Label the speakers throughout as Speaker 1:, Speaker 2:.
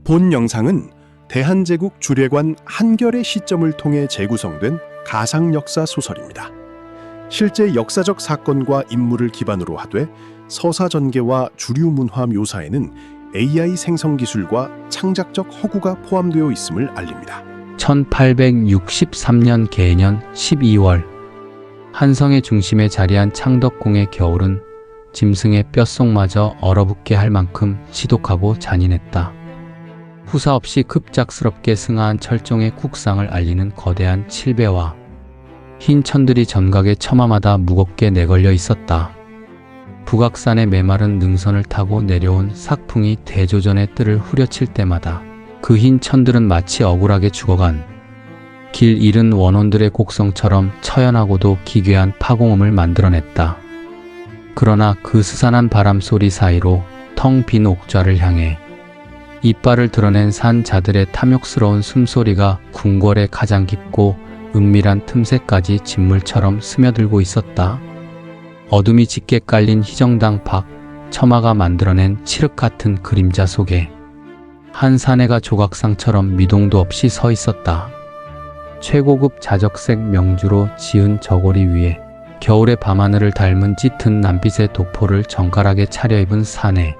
Speaker 1: 본 영상은 대한제국 주례관 한결의 시점을 통해 재구성된 가상 역사 소설입니다. 실제 역사적 사건과 인물을 기반으로 하되 서사 전개와 주류 문화 묘사에는 AI 생성 기술과 창작적 허구가 포함되어 있음을 알립니다.
Speaker 2: 1863년 개년 12월 한성의 중심에 자리한 창덕궁의 겨울은 짐승의 뼛속마저 얼어붙게 할 만큼 지독하고 잔인했다. 후사 없이 급작스럽게 승하한 철종의 국상을 알리는 거대한 칠배와 흰 천들이 전각의 처마마다 무겁게 내걸려 있었다. 북악산의 메마른 능선을 타고 내려온 삭풍이 대조전의 뜰을 후려칠 때마다 그 흰 천들은 마치 억울하게 죽어간 길 잃은 원혼들의 곡성처럼 처연하고도 기괴한 파공음을 만들어냈다. 그러나 그 스산한 바람소리 사이로 텅 빈 옥좌를 향해 이빨을 드러낸 산자들의 탐욕스러운 숨소리가 궁궐의 가장 깊고 은밀한 틈새까지 진물처럼 스며들고 있었다. 어둠이 짙게 깔린 희정당 밖, 처마가 만들어낸 칠흑 같은 그림자 속에 한 사내가 조각상처럼 미동도 없이 서 있었다. 최고급 자적색 명주로 지은 저고리 위에 겨울의 밤하늘을 닮은 짙은 남빛의 도포를 정갈하게 차려입은 사내.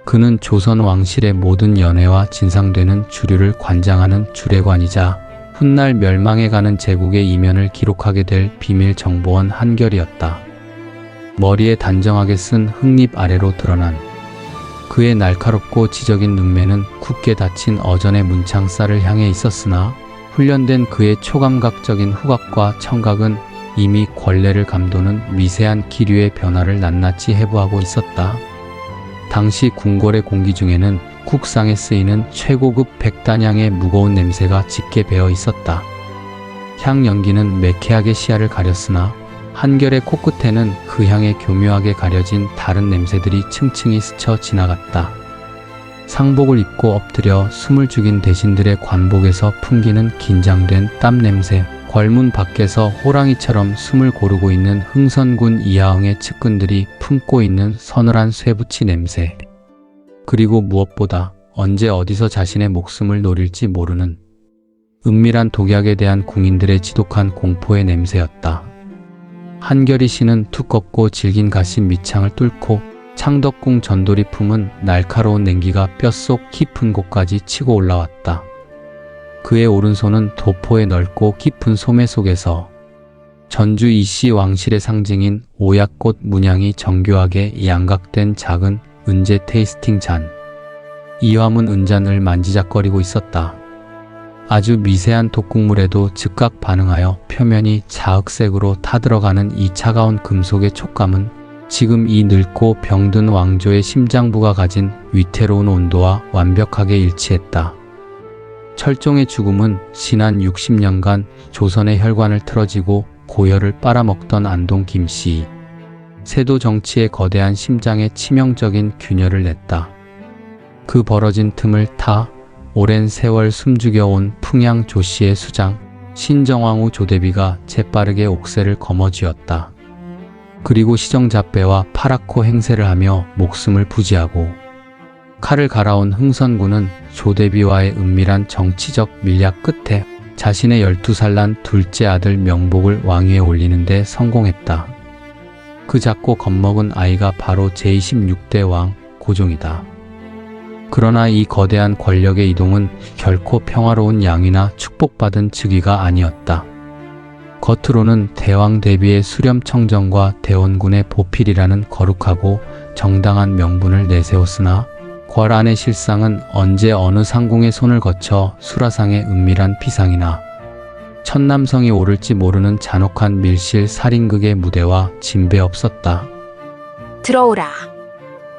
Speaker 2: 그는 조선 왕실의 모든 연회와 진상되는 주류를 관장하는 주례관이자 훗날 멸망해가는 제국의 이면을 기록하게 될 비밀 정보원 한결이었다. 머리에 단정하게 쓴 흙립 아래로 드러난 그의 날카롭고 지적인 눈매는 굳게 닫힌 어전의 문창살을 향해 있었으나 훈련된 그의 초감각적인 후각과 청각은 이미 권례를 감도는 미세한 기류의 변화를 낱낱이 해부하고 있었다. 당시 궁궐의 공기 중에는 국상에 쓰이는 최고급 백단향의 무거운 냄새가 짙게 배어 있었다. 향 연기는 매캐하게 시야를 가렸으나 한결의 코끝에는 그 향에 교묘하게 가려진 다른 냄새들이 층층이 스쳐 지나갔다. 상복을 입고 엎드려 숨을 죽인 대신들의 관복에서 풍기는 긴장된 땀 냄새, 궐문 밖에서 호랑이처럼 숨을 고르고 있는 흥선군 이하응의 측근들이 품고 있는 서늘한 쇠붙이 냄새, 그리고 무엇보다 언제 어디서 자신의 목숨을 노릴지 모르는 은밀한 독약에 대한 궁인들의 지독한 공포의 냄새였다. 한결이 씨는 두껍고 질긴 가시 밑창을 뚫고 창덕궁 전돌이 품은 날카로운 냉기가 뼛속 깊은 곳까지 치고 올라왔다. 그의 오른손은 도포의 넓고 깊은 소매 속에서 전주 이씨 왕실의 상징인 오약꽃 문양이 정교하게 양각된 작은 은제 테이스팅 잔, 이화문 은잔을 만지작거리고 있었다. 아주 미세한 독국물에도 즉각 반응하여 표면이 자흑색으로 타들어가는 이 차가운 금속의 촉감은 지금 이 늙고 병든 왕조의 심장부가 가진 위태로운 온도와 완벽하게 일치했다. 철종의 죽음은 지난 60년간 조선의 혈관을 틀어지고 고열을 빨아먹던 안동 김씨, 세도 정치의 거대한 심장에 치명적인 균열을 냈다. 그 벌어진 틈을 타 오랜 세월 숨죽여온 풍양 조씨의 수장 신정왕후 조대비가 재빠르게 옥새를 거머쥐었다. 그리고 시정잡배와 파랗고 행세를 하며 목숨을 부지하고 칼을 갈아온 흥선군은 조대비와의 은밀한 정치적 밀약 끝에 자신의 12살 난 둘째 아들 명복을 왕위에 올리는 데 성공했다. 그 작고 겁먹은 아이가 바로 제26대 왕 고종이다. 그러나 이 거대한 권력의 이동은 결코 평화로운 양위나 축복받은 즉위가 아니었다. 겉으로는 대왕 대비의 수렴청정과 대원군의 보필이라는 거룩하고 정당한 명분을 내세웠으나 궐 안의 실상은 언제 어느 상궁의 손을 거쳐 수라상의 은밀한 피상이나 천남성이 오를지 모르는 잔혹한 밀실 살인극의 무대와 진배 없었다.
Speaker 3: 들어오라.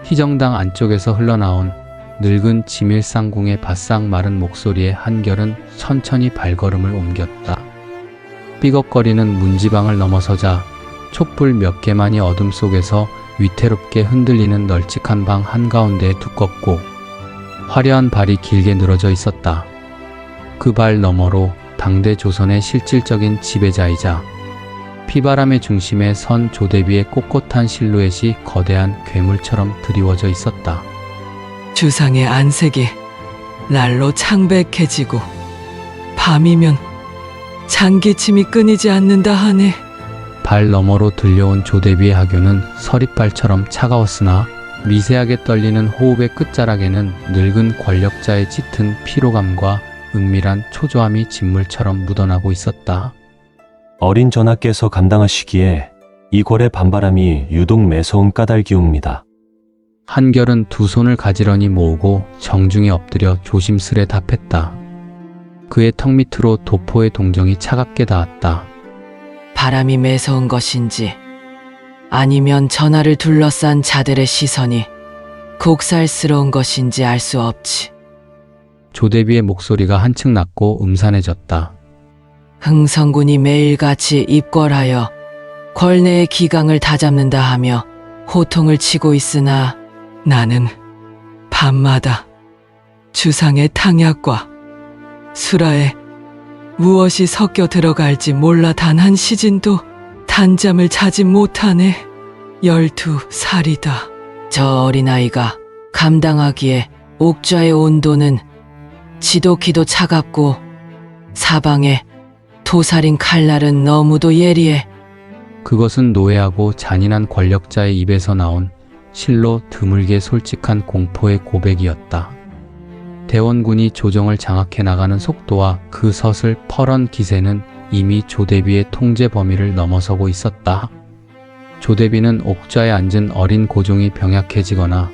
Speaker 2: 희정당 안쪽에서 흘러나온 늙은 지밀상궁의 바싹 마른 목소리에 한결은 천천히 발걸음을 옮겼다. 삐걱거리는 문지방을 넘어서자 촛불 몇 개만이 어둠 속에서 위태롭게 흔들리는 널찍한 방 한가운데에 두껍고 화려한 발이 길게 늘어져 있었다. 그 발 너머로 당대 조선의 실질적인 지배자이자 피바람의 중심에 선 조대비의 꼿꼿한 실루엣이 거대한 괴물처럼 드리워져 있었다.
Speaker 4: 주상의 안색이
Speaker 3: 날로 창백해지고 밤이면 장기침이 끊이지 않는다 하네.
Speaker 2: 발 너머로 들려온 조대비의 하교는 서리발처럼 차가웠으나 미세하게 떨리는 호흡의 끝자락에는 늙은 권력자의 짙은 피로감과 은밀한 초조함이 진물처럼 묻어나고 있었다.
Speaker 4: 어린 전하께서 감당하시기에 이 궐의 반바람이 유독 매서운 까닭이옵니다.
Speaker 2: 한결은 두 손을 가지런히 모으고 정중히 엎드려 조심스레 답했다. 그의 턱 밑으로 도포의 동정이 차갑게 닿았다.
Speaker 3: 바람이 매서운 것인지 아니면 전하를 둘러싼 자들의 시선이 곡살스러운 것인지 알 수 없지.
Speaker 2: 조대비의 목소리가 한층 낮고 음산해졌다.
Speaker 3: 흥성군이 매일같이 입궐하여 궐내의 기강을 다잡는다 하며 호통을 치고 있으나 나는 밤마다 주상의 탕약과 수라에 무엇이 섞여 들어갈지 몰라 단 한 시진도 단잠을 자지 못하네. 12살이다. 저 어린아이가 감당하기에 옥좌의 온도는 지독히도 차갑고 사방에 도살인 칼날은 너무도 예리해.
Speaker 2: 그것은 노예하고 잔인한 권력자의 입에서 나온 실로 드물게 솔직한 공포의 고백이었다. 대원군이 조정을 장악해 나가는 속도와 그 서슬 퍼런 기세는 이미 조대비의 통제 범위를 넘어서고 있었다. 조대비는 옥좌에 앉은 어린 고종이 병약해지거나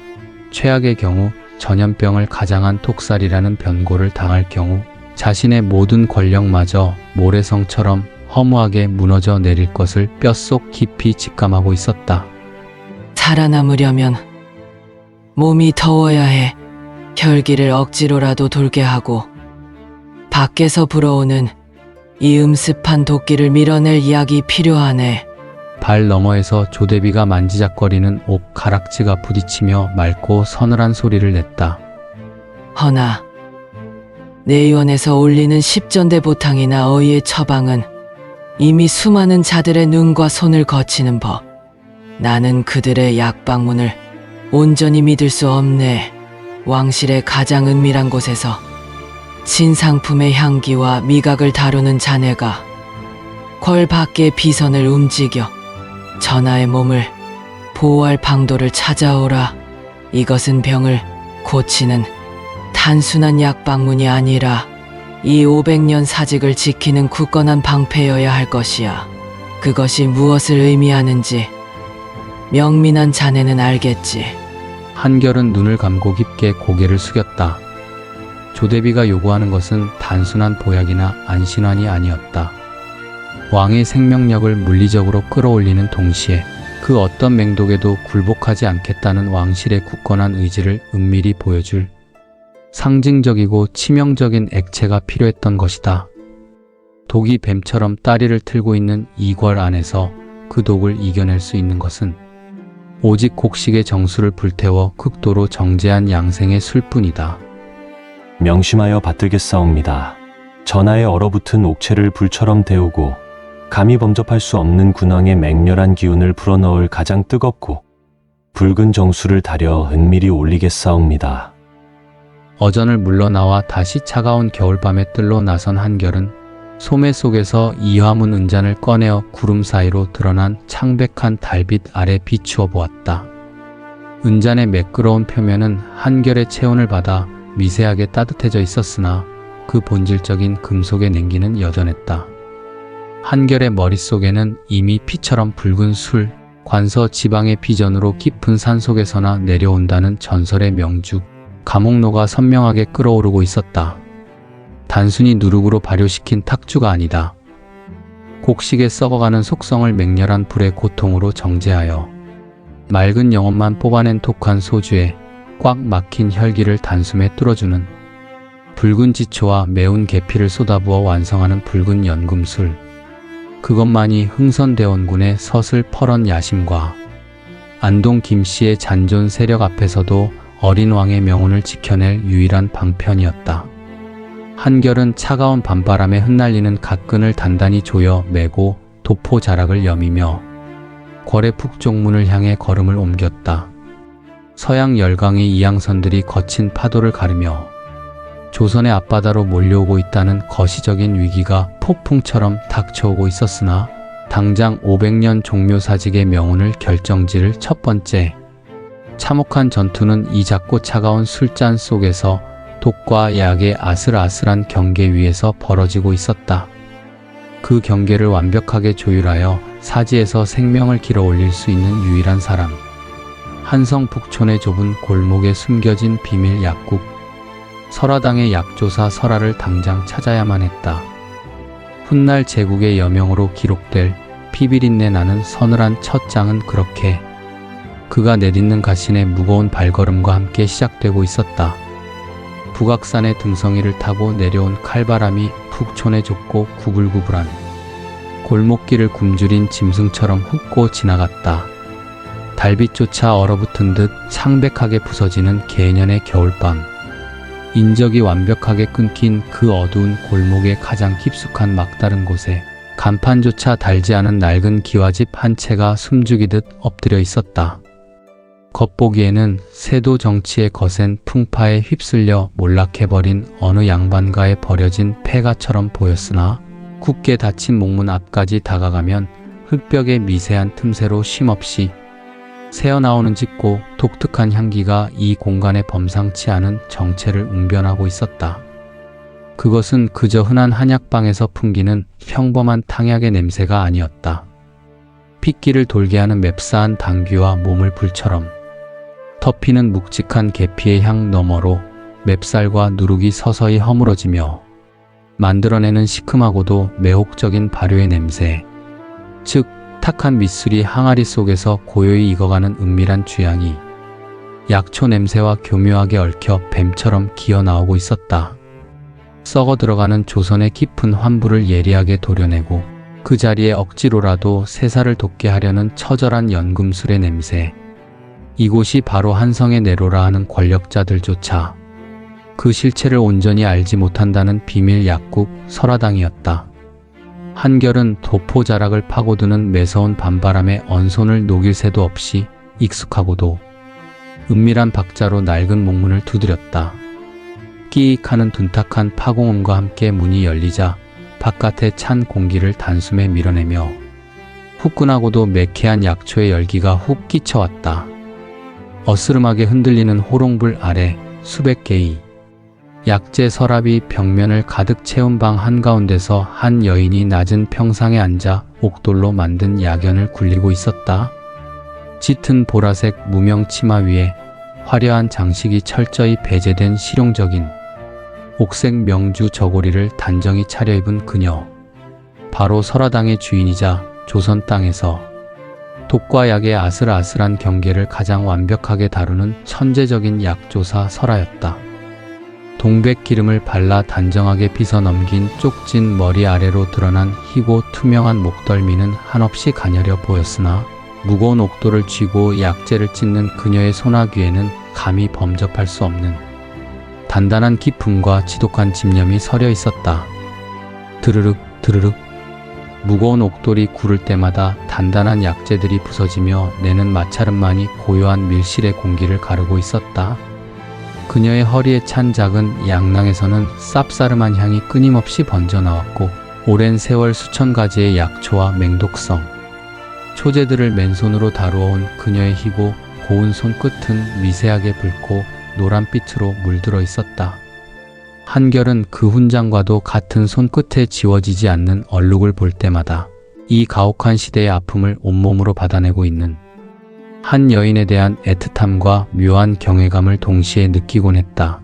Speaker 2: 최악의 경우 전염병을 가장한 톡살이라는 변고를 당할 경우 자신의 모든 권력마저 모래성처럼 허무하게 무너져 내릴 것을 뼛속 깊이 직감하고 있었다.
Speaker 3: 살아남으려면 몸이 더워야 해. 혈기를 억지로라도 돌게 하고 밖에서 불어오는 이 음습한 도끼를 밀어낼 약이 필요하네.
Speaker 2: 발 너머에서 조대비가 만지작거리는 옥 가락지가 부딪히며 맑고 서늘한 소리를 냈다.
Speaker 3: 허나 내의원에서 올리는 십전대 보탕이나 어이의 처방은 이미 수많은 자들의 눈과 손을 거치는 법. 나는 그들의 약방문을 온전히 믿을 수 없네. 왕실의 가장 은밀한 곳에서 진상품의 향기와 미각을 다루는 자네가 궐 밖의 비선을 움직여 전하의 몸을 보호할 방도를 찾아오라. 이것은 병을 고치는 단순한 약방문이 아니라 이 500년 사직을 지키는 굳건한 방패여야 할 것이야. 그것이 무엇을 의미하는지 명민한 자네는 알겠지.
Speaker 2: 한결은 눈을 감고 깊게 고개를 숙였다. 조대비가 요구하는 것은 단순한 보약이나 안신환이 아니었다. 왕의 생명력을 물리적으로 끌어올리는 동시에 그 어떤 맹독에도 굴복하지 않겠다는 왕실의 굳건한 의지를 은밀히 보여줄 상징적이고 치명적인 액체가 필요했던 것이다. 독이 뱀처럼 다리를 틀고 있는 이 궐 안에서 그 독을 이겨낼 수 있는 것은 오직 곡식의 정수를 불태워 극도로 정제한 양생의 술뿐이다.
Speaker 4: 명심하여 받들겠사옵니다. 전하의 얼어붙은 옥체를 불처럼 데우고 감히 범접할 수 없는 군왕의 맹렬한 기운을 불어넣을 가장 뜨겁고 붉은 정수를 다려 은밀히 올리겠사옵니다.
Speaker 2: 어전을 물러나와 다시 차가운 겨울밤의 뜰로 나선 한결은 소매 속에서 이화문 은잔을 꺼내어 구름 사이로 드러난 창백한 달빛 아래 비추어 보았다. 은잔의 매끄러운 표면은 한결의 체온을 받아 미세하게 따뜻해져 있었으나 그 본질적인 금속의 냉기는 여전했다. 한결의 머릿속에는 이미 피처럼 붉은 술, 관서 지방의 비전으로 깊은 산속에서나 내려온다는 전설의 명주, 감옥로가 선명하게 끓어오르고 있었다. 단순히 누룩으로 발효시킨 탁주가 아니다. 곡식의 썩어가는 속성을 맹렬한 불의 고통으로 정제하여 맑은 영혼만 뽑아낸 독한 소주에 꽉 막힌 혈기를 단숨에 뚫어주는 붉은 지초와 매운 계피를 쏟아부어 완성하는 붉은 연금술. 그것만이 흥선대원군의 서슬 퍼런 야심과 안동 김씨의 잔존 세력 앞에서도 어린 왕의 명운을 지켜낼 유일한 방편이었다. 한결은 차가운 밤바람에 흩날리는 갓끈을 단단히 조여 매고 도포 자락을 여미며 궐의 북쪽문을 향해 걸음을 옮겼다. 서양 열강의 이양선들이 거친 파도를 가르며 조선의 앞바다로 몰려오고 있다는 거시적인 위기가 폭풍처럼 닥쳐오고 있었으나 당장 500년 종묘사직의 명운을 결정지을 첫 번째 참혹한 전투는 이 작고 차가운 술잔 속에서 독과 약의 아슬아슬한 경계 위에서 벌어지고 있었다. 그 경계를 완벽하게 조율하여 사지에서 생명을 길어 올릴 수 있는 유일한 사람. 한성 북촌의 좁은 골목에 숨겨진 비밀 약국. 설화당의 약조사 설화를 당장 찾아야만 했다. 훗날 제국의 여명으로 기록될 피비린내 나는 서늘한 첫 장은 그렇게 그가 내딛는 가신의 무거운 발걸음과 함께 시작되고 있었다. 북악산의 등성이를 타고 내려온 칼바람이 북촌에 좁고 구불구불한 골목길을 굶주린 짐승처럼 훑고 지나갔다. 달빛조차 얼어붙은 듯 창백하게 부서지는 개년의 겨울밤. 인적이 완벽하게 끊긴 그 어두운 골목의 가장 깊숙한 막다른 곳에 간판조차 달지 않은 낡은 기와집 한 채가 숨죽이듯 엎드려 있었다. 겉보기에는 세도 정치의 거센 풍파에 휩쓸려 몰락해버린 어느 양반가에 버려진 폐가처럼 보였으나 굳게 닫힌 목문 앞까지 다가가면 흙벽의 미세한 틈새로 쉼없이 새어나오는 짙고 독특한 향기가 이 공간의 범상치 않은 정체를 웅변하고 있었다. 그것은 그저 흔한 한약방에서 풍기는 평범한 탕약의 냄새가 아니었다. 핏기를 돌게 하는 맵싸한 당귀와 몸을 불처럼 터피는 묵직한 계피의 향 너머로 맵쌀과 누룩이 서서히 허물어지며 만들어내는 시큼하고도 매혹적인 발효의 냄새, 즉 탁한 밑술이 항아리 속에서 고요히 익어가는 은밀한 주향이 약초 냄새와 교묘하게 얽혀 뱀처럼 기어나오고 있었다. 썩어 들어가는 조선의 깊은 환부를 예리하게 도려내고 그 자리에 억지로라도 세살을 돋게 하려는 처절한 연금술의 냄새. 이곳이 바로 한성의 내로라 하는 권력자들조차 그 실체를 온전히 알지 못한다는 비밀 약국 설화당이었다. 한결은 도포자락을 파고드는 매서운 밤바람에 언손을 녹일 새도 없이 익숙하고도 은밀한 박자로 낡은 목문을 두드렸다. 끼익하는 둔탁한 파공음과 함께 문이 열리자 바깥의 찬 공기를 단숨에 밀어내며 후끈하고도 매캐한 약초의 열기가 훅 끼쳐왔다. 어스름하게 흔들리는 호롱불 아래 수백 개의 약재 서랍이 벽면을 가득 채운 방 한가운데서 한 여인이 낮은 평상에 앉아 옥돌로 만든 야견을 굴리고 있었다. 짙은 보라색 무명 치마 위에 화려한 장식이 철저히 배제된 실용적인 옥색 명주 저고리를 단정히 차려입은 그녀. 바로 설화당의 주인이자 조선 땅에서 독과 약의 아슬아슬한 경계를 가장 완벽하게 다루는 천재적인 약조사 설화였다. 동백 기름을 발라 단정하게 빗어 넘긴 쪽진 머리 아래로 드러난 희고 투명한 목덜미는 한없이 가녀려 보였으나 무거운 옥도를 쥐고 약재를 찢는 그녀의 손아귀에는 감히 범접할 수 없는 단단한 기품과 지독한 집념이 서려 있었다. 드르륵 드르륵 무거운 옥돌이 구를 때마다 단단한 약재들이 부서지며 내는 마찰음만이 고요한 밀실의 공기를 가르고 있었다. 그녀의 허리에 찬 작은 양낭에서는 쌉싸름한 향이 끊임없이 번져나왔고 오랜 세월 수천 가지의 약초와 맹독성, 초제들을 맨손으로 다루어온 그녀의 희고 고운 손끝은 미세하게 붉고 노란빛으로 물들어 있었다. 한결은 그 훈장과도 같은 손끝에 지워지지 않는 얼룩을 볼 때마다 이 가혹한 시대의 아픔을 온몸으로 받아내고 있는 한 여인에 대한 애틋함과 묘한 경외감을 동시에 느끼곤 했다.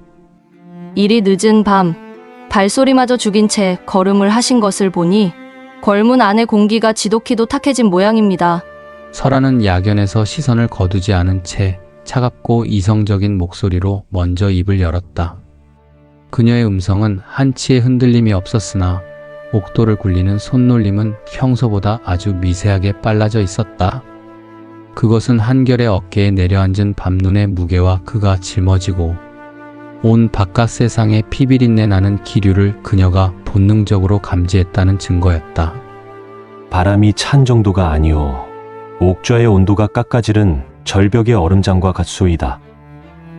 Speaker 5: 이리 늦은 밤, 발소리마저 죽인 채 걸음을 하신 것을 보니 걸문 안의 공기가 지독히도 탁해진 모양입니다.
Speaker 2: 설아는 야견에서 시선을 거두지 않은 채 차갑고 이성적인 목소리로 먼저 입을 열었다. 그녀의 음성은 한치의 흔들림이 없었으나 옥도를 굴리는 손놀림은 평소보다 아주 미세하게 빨라져 있었다. 그것은 한결의 어깨에 내려앉은 밤눈의 무게와 그가 짊어지고 온 바깥 세상에 피비린내 나는 기류를 그녀가 본능적으로 감지했다는 증거였다.
Speaker 4: 바람이 찬 정도가 아니오. 옥좌의 온도가 깎아지른 절벽의 얼음장과 같소이다.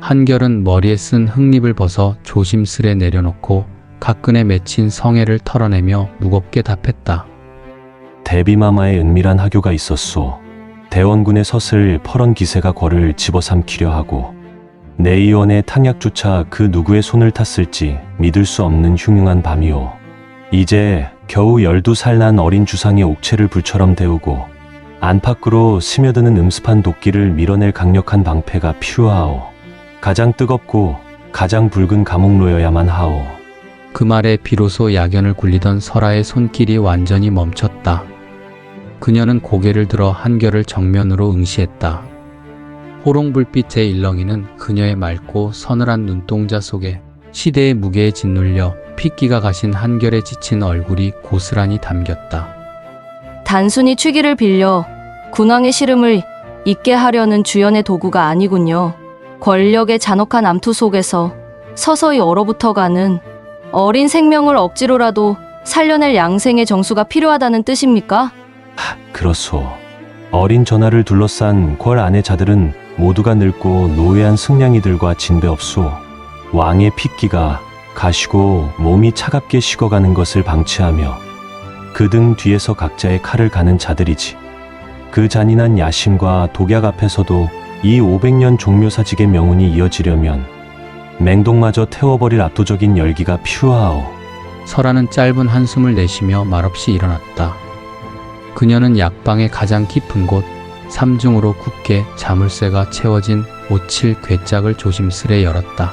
Speaker 2: 한결은 머리에 쓴 흙잎을 벗어 조심스레 내려놓고 가끈에 맺힌 성애를 털어내며 무겁게 답했다.
Speaker 4: 대비마마의 은밀한 하교가 있었소. 대원군의 섯을 퍼런 기세가 거를 집어삼키려 하고 내 의원의 탕약조차 그 누구의 손을 탔을지 믿을 수 없는 흉흉한 밤이오. 이제 겨우 12살 난 어린 주상의 옥체를 불처럼 데우고 안팎으로 스며드는 음습한 도끼를 밀어낼 강력한 방패가 필요하오. 가장 뜨겁고 가장 붉은 감옥로여야만 하오.
Speaker 2: 그 말에 비로소 야견을 굴리던 설아의 손길이 완전히 멈췄다. 그녀는 고개를 들어 한결을 정면으로 응시했다. 호롱불빛의 일렁이는 그녀의 맑고 서늘한 눈동자 속에 시대의 무게에 짓눌려 핏기가 가신 한결의 지친 얼굴이 고스란히 담겼다.
Speaker 5: 단순히 취기를 빌려 군왕의 시름을 잊게 하려는 주연의 도구가 아니군요. 권력의 잔혹한 암투 속에서 서서히 얼어붙어가는 어린 생명을 억지로라도 살려낼 양생의 정수가 필요하다는 뜻입니까?
Speaker 4: 그렇소. 어린 전하를 둘러싼 궐 안의 자들은 모두가 늙고 노예한 승냥이들과 진배 없소. 왕의 핏기가 가시고 몸이 차갑게 식어가는 것을 방치하며 그 등 뒤에서 각자의 칼을 가는 자들이지. 그 잔인한 야심과 독약 앞에서도 이 500년 종묘사직의 명운이 이어지려면 맹독마저 태워버릴 압도적인 열기가 필요하오.
Speaker 2: 설아는 짧은 한숨을 내쉬며 말없이 일어났다. 그녀는 약방의 가장 깊은 곳 삼중으로 굳게 자물쇠가 채워진 57 괴짝을 조심스레 열었다.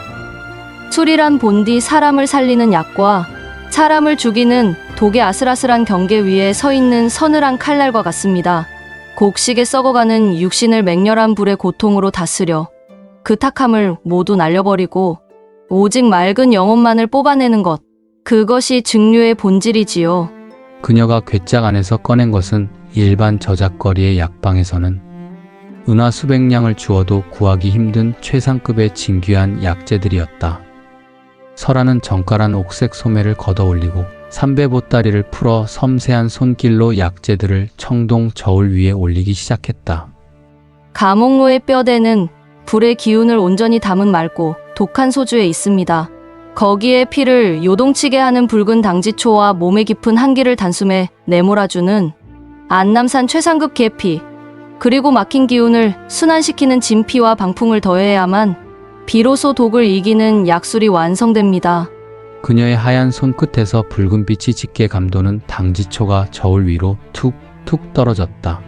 Speaker 5: 술이란 본디 사람을 살리는 약과 사람을 죽이는 독의 아슬아슬한 경계 위에 서 있는 서늘한 칼날과 같습니다. 곡식에 썩어가는 육신을 맹렬한 불의 고통으로 다스려 그 탁함을 모두 날려버리고 오직 맑은 영혼만을 뽑아내는 것, 그것이 증류의 본질이지요.
Speaker 2: 그녀가 괴짝 안에서 꺼낸 것은 일반 저작거리의 약방에서는 은화 수백 냥을 주어도 구하기 힘든 최상급의 진귀한 약재들이었다. 설아는 정갈한 옥색 소매를 걷어 올리고 삼배 보따리를 풀어 섬세한 손길로 약재들을 청동 저울 위에 올리기 시작했다.
Speaker 5: 감옥로의 뼈대는 불의 기운을 온전히 담은 맑고 독한 소주에 있습니다. 거기에 피를 요동치게 하는 붉은 당지초와 몸에 깊은 한기를 단숨에 내몰아주는 안남산 최상급 계피, 그리고 막힌 기운을 순환시키는 진피와 방풍을 더해야만 비로소 독을 이기는 약술이 완성됩니다.
Speaker 2: 그녀의 하얀 손끝에서 붉은 빛이 짙게 감도는 당지초가 저울 위로 툭툭 떨어졌다.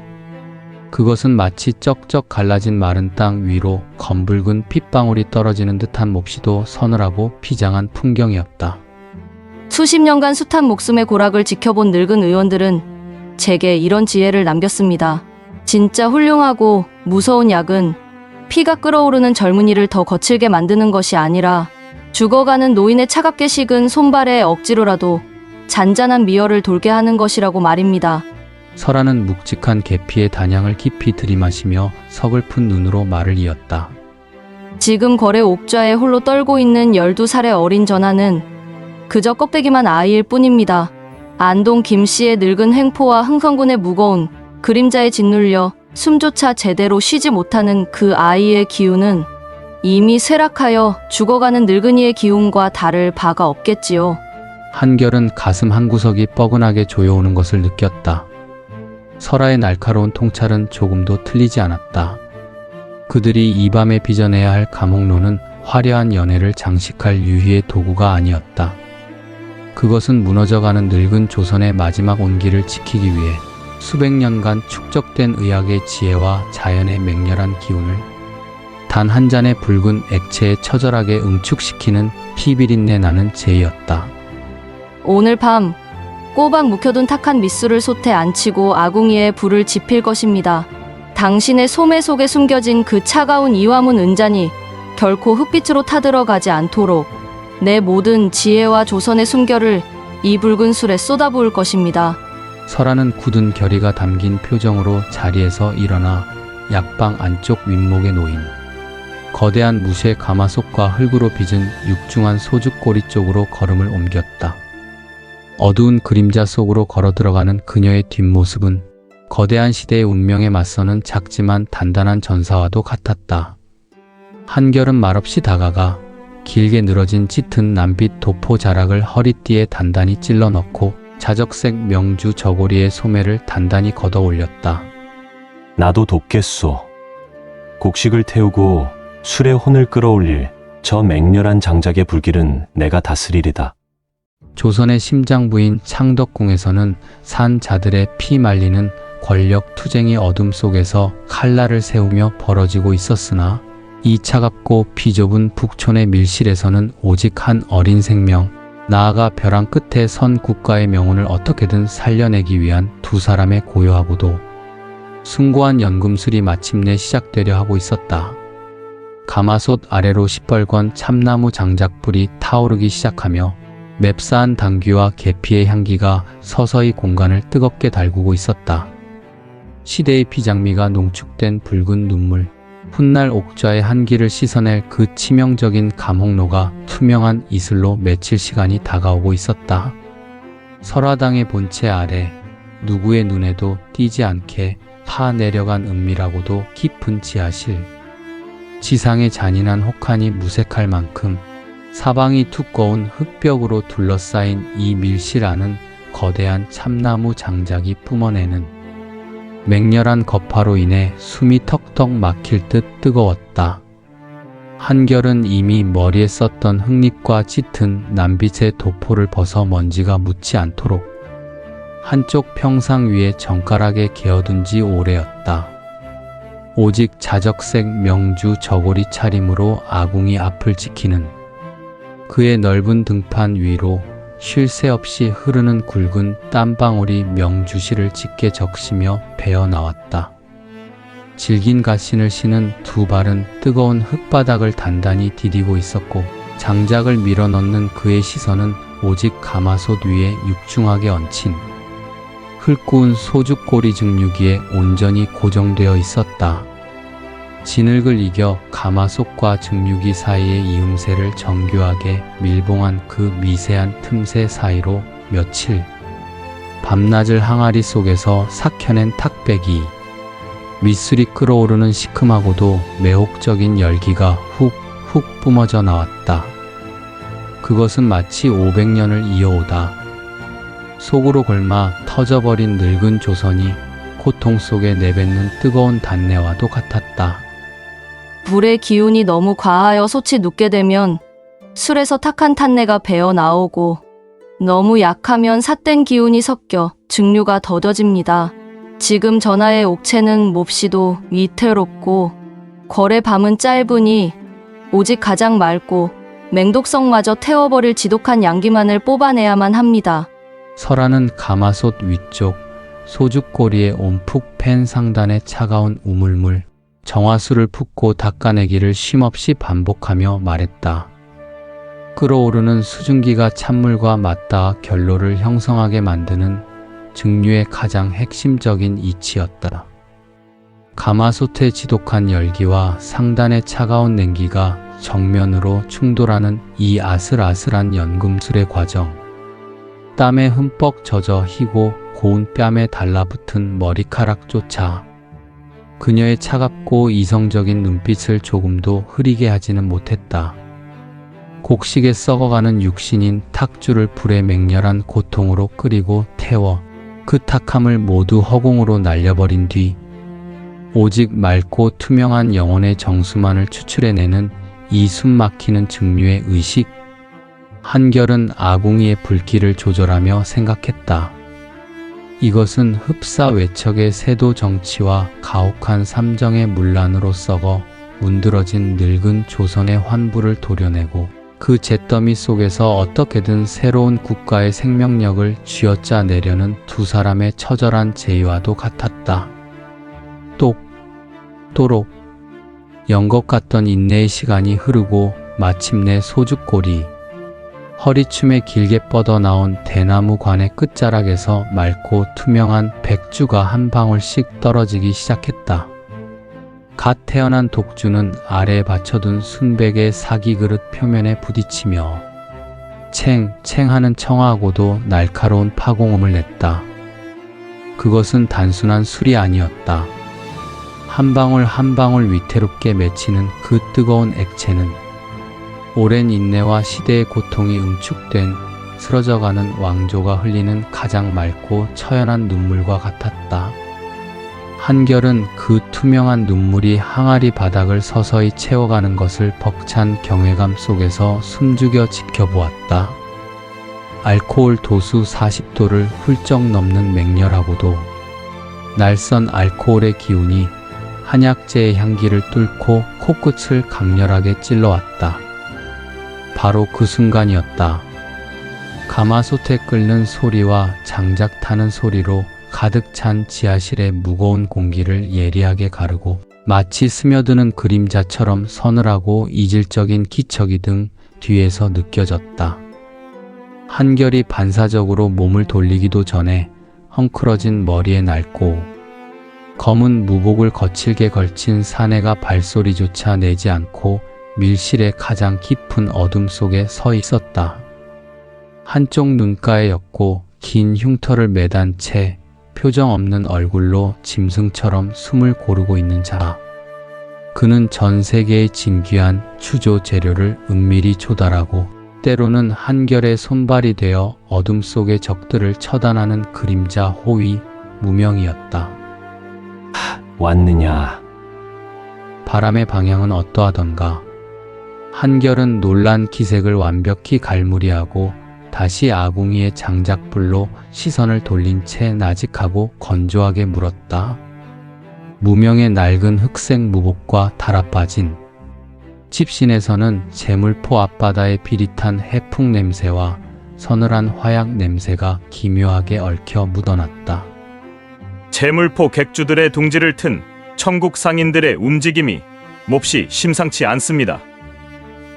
Speaker 2: 그것은 마치 쩍쩍 갈라진 마른 땅 위로 검붉은 핏방울이 떨어지는 듯한 몹시도 서늘하고 비장한 풍경이었다.
Speaker 5: 수십 년간 숱한 목숨의 고락을 지켜본 늙은 의원들은 제게 이런 지혜를 남겼습니다. 진짜 훌륭하고 무서운 약은 피가 끓어오르는 젊은이를 더 거칠게 만드는 것이 아니라 죽어가는 노인의 차갑게 식은 손발에 억지로라도 잔잔한 미열을 돌게 하는 것이라고 말입니다.
Speaker 2: 설아는 묵직한 계피의 단향을 깊이 들이마시며 서글픈 눈으로 말을 이었다.
Speaker 5: 지금 거래 옥좌에 홀로 떨고 있는 12살의 어린 전하는 그저 껍데기만 아이일 뿐입니다. 안동 김씨의 늙은 횡포와 흥선군의 무거운 그림자에 짓눌려 숨조차 제대로 쉬지 못하는 그 아이의 기운은 이미 쇠락하여 죽어가는 늙은이의 기운과 다를 바가 없겠지요.
Speaker 2: 한결은 가슴 한구석이 뻐근하게 조여오는 것을 느꼈다. 설아의 날카로운 통찰은 조금도 틀리지 않았다. 그들이 이 밤에 빚어내야 할 감옥로는 화려한 연애를 장식할 유희의 도구가 아니었다. 그것은 무너져가는 늙은 조선의 마지막 온기를 지키기 위해 수백 년간 축적된 의학의 지혜와 자연의 맹렬한 기운을 단 한 잔의 붉은 액체에 처절하게 응축시키는 피비린내 나는 제이였다.
Speaker 5: 오늘 밤 꼬박 묵혀둔 탁한 밑술을 솥에 앉히고 아궁이에 불을 지필 것입니다. 당신의 소매 속에 숨겨진 그 차가운 이화문 은잔이 결코 흙빛으로 타들어가지 않도록 내 모든 지혜와 조선의 숨결을 이 붉은 술에 쏟아부을 것입니다.
Speaker 2: 설아는 굳은 결의가 담긴 표정으로 자리에서 일어나 약방 안쪽 윗목에 놓인 거대한 무쇠 가마솥과 흙으로 빚은 육중한 소죽꼬리 쪽으로 걸음을 옮겼다. 어두운 그림자 속으로 걸어 들어가는 그녀의 뒷모습은 거대한 시대의 운명에 맞서는 작지만 단단한 전사와도 같았다. 한결은 말없이 다가가 길게 늘어진 짙은 남빛 도포 자락을 허리띠에 단단히 찔러 넣고 자적색 명주 저고리의 소매를 단단히 걷어 올렸다.
Speaker 4: 나도 돕겠소. 곡식을 태우고 술의 혼을 끌어올릴 저 맹렬한 장작의 불길은 내가 다스리리다.
Speaker 2: 조선의 심장부인 창덕궁에서는 산 자들의 피 말리는 권력 투쟁이 어둠 속에서 칼날을 세우며 벌어지고 있었으나 이 차갑고 비좁은 북촌의 밀실에서는 오직 한 어린 생명, 나아가 벼랑 끝에 선 국가의 명운을 어떻게든 살려내기 위한 두 사람의 고요하고도 숭고한 연금술이 마침내 시작되려 하고 있었다. 가마솥 아래로 시뻘건 참나무 장작불이 타오르기 시작하며 맵싸한 당귀와 계피의 향기가 서서히 공간을 뜨겁게 달구고 있었다. 시대의 피장미가 농축된 붉은 눈물, 훗날 옥좌의 한기를 씻어낼 그 치명적인 감홍로가 투명한 이슬로 맺힐 시간이 다가오고 있었다. 설화당의 본체 아래 누구의 눈에도 띄지 않게 파내려간 은밀하고도 깊은 지하실. 지상의 잔인한 혹한이 무색할 만큼 사방이 두꺼운 흙벽으로 둘러싸인 이 밀실 안은 거대한 참나무 장작이 뿜어내는 맹렬한 거파로 인해 숨이 턱턱 막힐 듯 뜨거웠다. 한결은 이미 머리에 썼던 흙잎과 짙은 남빛의 도포를 벗어 먼지가 묻지 않도록 한쪽 평상 위에 정갈하게 개어둔 지 오래였다. 오직 자적색 명주 저고리 차림으로 아궁이 앞을 지키는 그의 넓은 등판 위로 쉴 새 없이 흐르는 굵은 땀방울이 명주실을 짙게 적시며 배어 나왔다. 질긴 가신을 신은 두 발은 뜨거운 흙바닥을 단단히 디디고 있었고 장작을 밀어넣는 그의 시선은 오직 가마솥 위에 육중하게 얹힌 흙구운 소주꼬리 증류기에 온전히 고정되어 있었다. 진흙을 이겨 가마솥과 증류기 사이의 이음새를 정교하게 밀봉한 그 미세한 틈새 사이로 며칠 밤낮을 항아리 속에서 삭혀낸 탁배기, 밑술이 끓어오르는 시큼하고도 매혹적인 열기가 훅훅 뿜어져 나왔다. 그것은 마치 500년을 이어오다 속으로 골마 터져버린 늙은 조선이 고통 속에 내뱉는 뜨거운 단내와도 같았다.
Speaker 5: 불의 기운이 너무 과하여 솥이 눕게 되면 술에서 탁한 탄내가 배어 나오고 너무 약하면 삿된 기운이 섞여 증류가 더뎌집니다. 지금 전하의 옥체는 몹시도 위태롭고 거래 밤은 짧으니 오직 가장 맑고 맹독성마저 태워버릴 지독한 양기만을 뽑아내야만 합니다.
Speaker 2: 설하는 가마솥 위쪽 소주꼬리에 온푹 팬 상단의 차가운 우물물 정화수를 붓고 닦아내기를 쉼없이 반복하며 말했다. 끓어오르는 수증기가 찬물과 맞닿아 결로를 형성하게 만드는 증류의 가장 핵심적인 이치였다. 가마솥의 지독한 열기와 상단의 차가운 냉기가 정면으로 충돌하는 이 아슬아슬한 연금술의 과정. 땀에 흠뻑 젖어 희고 고운 뺨에 달라붙은 머리카락조차 그녀의 차갑고 이성적인 눈빛을 조금도 흐리게 하지는 못했다. 곡식에 썩어가는 육신인 탁주를 불의 맹렬한 고통으로 끓이고 태워 그 탁함을 모두 허공으로 날려버린 뒤 오직 맑고 투명한 영혼의 정수만을 추출해내는 이 숨막히는 증류의 의식. 한결은 아궁이의 불길을 조절하며 생각했다. 이것은 흡사 외척의 세도 정치와 가혹한 삼정의 문란으로 썩어 문드러진 늙은 조선의 환부를 도려내고 그 잿더미 속에서 어떻게든 새로운 국가의 생명력을 쥐어짜내려는 두 사람의 처절한 제의와도 같았다. 또록 연것 같던 인내의 시간이 흐르고 마침내 소주꼬리 허리춤에 길게 뻗어나온 대나무관의 끝자락에서 맑고 투명한 백주가 한 방울씩 떨어지기 시작했다. 갓 태어난 독주는 아래에 받쳐둔 순백의 사기 그릇 표면에 부딪히며 챙챙하는 청아하고도 날카로운 파공음을 냈다. 그것은 단순한 술이 아니었다. 한 방울 한 방울 위태롭게 맺히는 그 뜨거운 액체는 오랜 인내와 시대의 고통이 응축된 쓰러져가는 왕조가 흘리는 가장 맑고 처연한 눈물과 같았다. 한결은 그 투명한 눈물이 항아리 바닥을 서서히 채워가는 것을 벅찬 경외감 속에서 숨죽여 지켜보았다. 알코올 도수 40도를 훌쩍 넘는 맹렬하고도 날선 알코올의 기운이 한약재의 향기를 뚫고 코끝을 강렬하게 찔러왔다. 바로 그 순간이었다. 가마솥에 끓는 소리와 장작 타는 소리로 가득 찬 지하실의 무거운 공기를 예리하게 가르고 마치 스며드는 그림자처럼 서늘하고 이질적인 기척이 등 뒤에서 느껴졌다. 한결이 반사적으로 몸을 돌리기도 전에 헝클어진 머리에 낡고 검은 무복을 거칠게 걸친 사내가 발소리조차 내지 않고 밀실의 가장 깊은 어둠 속에 서 있었다. 한쪽 눈가에 엮고 긴 흉터를 매단 채 표정 없는 얼굴로 짐승처럼 숨을 고르고 있는 자. 그는 전 세계의 진귀한 추조 재료를 은밀히 조달하고 때로는 한결의 손발이 되어 어둠 속의 적들을 처단하는 그림자 호위 무명이었다.
Speaker 4: 왔느냐?
Speaker 2: 바람의 방향은 어떠하던가. 한결은 놀란 기색을 완벽히 갈무리하고 다시 아궁이의 장작불로 시선을 돌린 채 나직하고 건조하게 물었다. 무명의 낡은 흑색 무복과 달아빠진 집신에서는 재물포 앞바다의 비릿한 해풍 냄새와 서늘한 화약 냄새가 기묘하게 얽혀 묻어났다.
Speaker 6: 재물포 객주들의 둥지를 튼 천국 상인들의 움직임이 몹시 심상치 않습니다.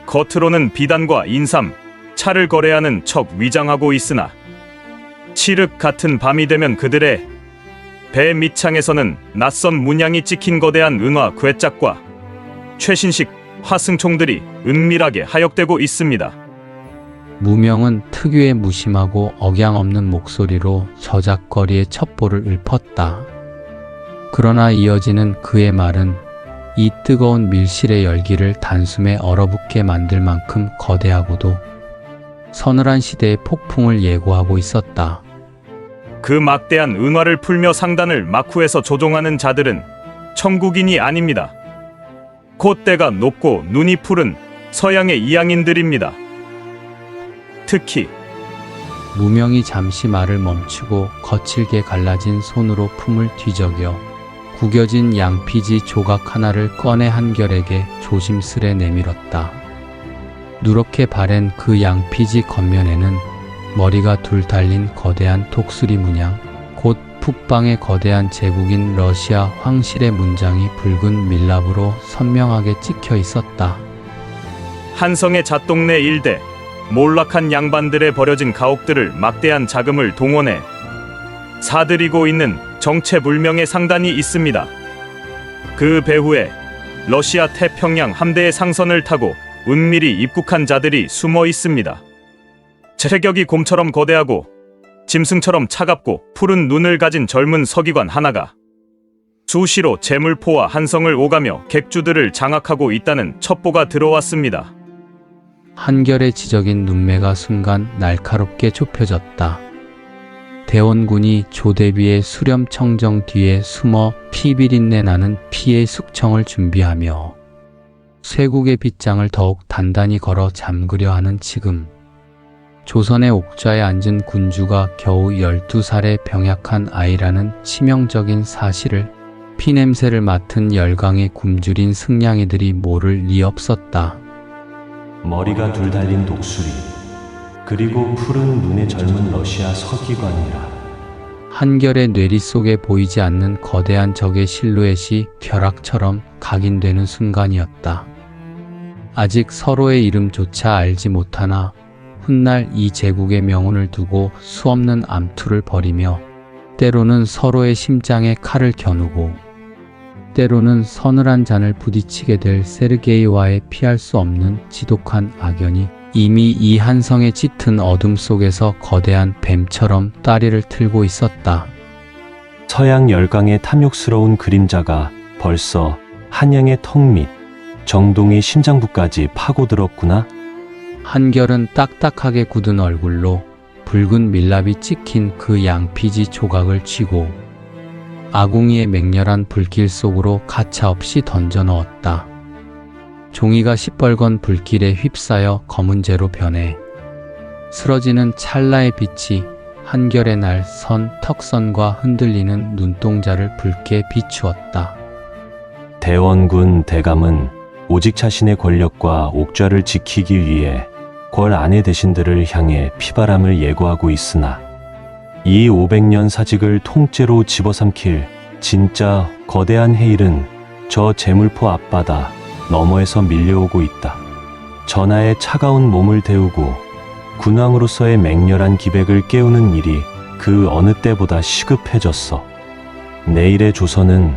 Speaker 6: 겉으로는 비단과 인삼, 차를 거래하는 척 위장하고 있으나 칠흑 같은 밤이 되면 그들의 배 밑창에서는 낯선 문양이 찍힌 거대한 은화 괴짝과 최신식 화승총들이 은밀하게 하역되고 있습니다.
Speaker 2: 무명은 특유의 무심하고 억양 없는 목소리로 저작거리의 첩보를 읊었다. 그러나 이어지는 그의 말은 이 뜨거운 밀실의 열기를 단숨에 얼어붙게 만들 만큼 거대하고도 서늘한 시대의 폭풍을 예고하고 있었다.
Speaker 6: 그 막대한 은화를 풀며 상단을 마쿠에서 조종하는 자들은 천국인이 아닙니다. 콧대가 높고 눈이 푸른 서양의 이양인들입니다. 특히
Speaker 2: 무명이 잠시 말을 멈추고 거칠게 갈라진 손으로 품을 뒤적여 구겨진 양피지 조각 하나를 꺼내 한결에게 조심스레 내밀었다. 누렇게 바랜 그 양피지 겉면에는 머리가 둘 달린 거대한 독수리 문양, 곧 북방의 거대한 제국인 러시아 황실의 문장이 붉은 밀랍으로 선명하게 찍혀 있었다.
Speaker 6: 한성의 잣동네 일대 몰락한 양반들의 버려진 가옥들을 막대한 자금을 동원해 사들이고 있는 정체불명의 상단이 있습니다. 그 배후에 러시아 태평양 함대의 상선을 타고 은밀히 입국한 자들이 숨어 있습니다. 체격이 곰처럼 거대하고 짐승처럼 차갑고 푸른 눈을 가진 젊은 서기관 하나가 수시로 재물포와 한성을 오가며 객주들을 장악하고 있다는 첩보가 들어왔습니다.
Speaker 2: 한결의 지적인 눈매가 순간 날카롭게 좁혀졌다. 대원군이 조대비의 수렴 청정 뒤에 숨어 피비린내 나는 피의 숙청을 준비하며 쇠국의 빗장을 더욱 단단히 걸어 잠그려 하는 지금, 조선의 옥좌에 앉은 군주가 겨우 12살의 병약한 아이라는 치명적인 사실을 피냄새를 맡은 열강의 굶주린 승냥이들이 모를 리 없었다.
Speaker 4: 머리가 둘 달린 독수리, 그리고 푸른 눈의 젊은 러시아 서기관이라.
Speaker 2: 한결의 뇌리 속에 보이지 않는 거대한 적의 실루엣이 벼락처럼 각인되는 순간이었다. 아직 서로의 이름조차 알지 못하나 훗날 이 제국의 명운을 두고 수없는 암투를 벌이며 때로는 서로의 심장에 칼을 겨누고 때로는 서늘한 잔을 부딪히게 될 세르게이와의 피할 수 없는 지독한 악연이 이미 이 한성의 짙은 어둠 속에서 거대한 뱀처럼 다리를 틀고 있었다.
Speaker 4: 서양 열강의 탐욕스러운 그림자가 벌써 한양의 턱 밑, 정동의 심장부까지 파고들었구나.
Speaker 2: 한결은 딱딱하게 굳은 얼굴로 붉은 밀랍이 찍힌 그 양피지 조각을 쥐고 아궁이의 맹렬한 불길 속으로 가차없이 던져 넣었다. 종이가 시뻘건 불길에 휩싸여 검은재로 변해 쓰러지는 찰나의 빛이 한결의 날 선 턱선과 흔들리는 눈동자를 붉게 비추었다.
Speaker 4: 대원군 대감은 오직 자신의 권력과 옥좌를 지키기 위해 궐 안의 대신들을 향해 피바람을 예고하고 있으나 이 500년 사직을 통째로 집어삼킬 진짜 거대한 해일은 저 제물포 앞바다 너머에서 밀려오고 있다. 전하의 차가운 몸을 데우고 군왕으로서의 맹렬한 기백을 깨우는 일이 그 어느 때보다 시급해졌어. 내일의 조선은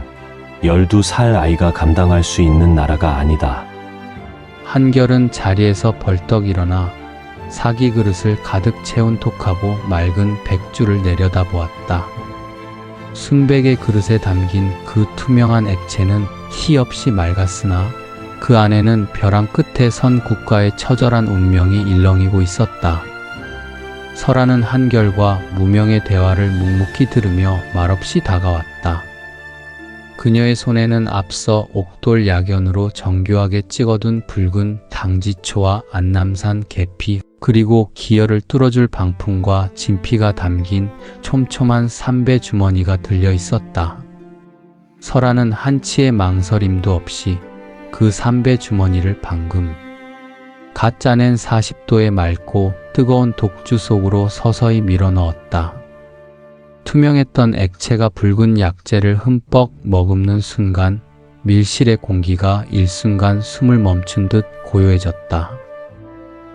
Speaker 4: 12살 아이가 감당할 수 있는 나라가 아니다.
Speaker 2: 한결은 자리에서 벌떡 일어나 사기 그릇을 가득 채운 톡하고 맑은 백주를 내려다보았다. 순백의 그릇에 담긴 그 투명한 액체는 희 없이 맑았으나 그 안에는 벼랑 끝에 선 국가의 처절한 운명이 일렁이고 있었다. 설하는 한결과 무명의 대화를 묵묵히 들으며 말없이 다가왔다. 그녀의 손에는 앞서 옥돌 약연으로 정교하게 찍어둔 붉은 당지초와 안남산 계피, 그리고 기혈을 뚫어줄 방풍과 진피가 담긴 촘촘한 삼배 주머니가 들려 있었다. 설하는 한치의 망설임도 없이 그 삼배 주머니를 방금 갓 짜낸 40도의 맑고 뜨거운 독주 속으로 서서히 밀어 넣었다. 투명했던 액체가 붉은 약재를 흠뻑 머금는 순간 밀실의 공기가 일순간 숨을 멈춘 듯 고요해졌다.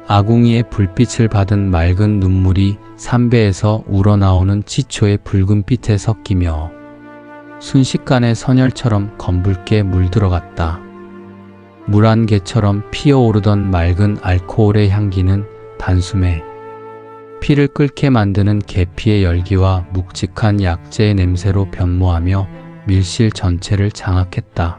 Speaker 2: 아궁이의 불빛을 받은 맑은 눈물이 삼배에서 우러나오는 지초의 붉은빛에 섞이며 순식간에 선혈처럼 검붉게 물들어갔다. 물 한 개처럼 피어오르던 맑은 알코올의 향기는 단숨에 피를 끓게 만드는 계피의 열기와 묵직한 약재의 냄새로 변모하며 밀실 전체를 장악했다.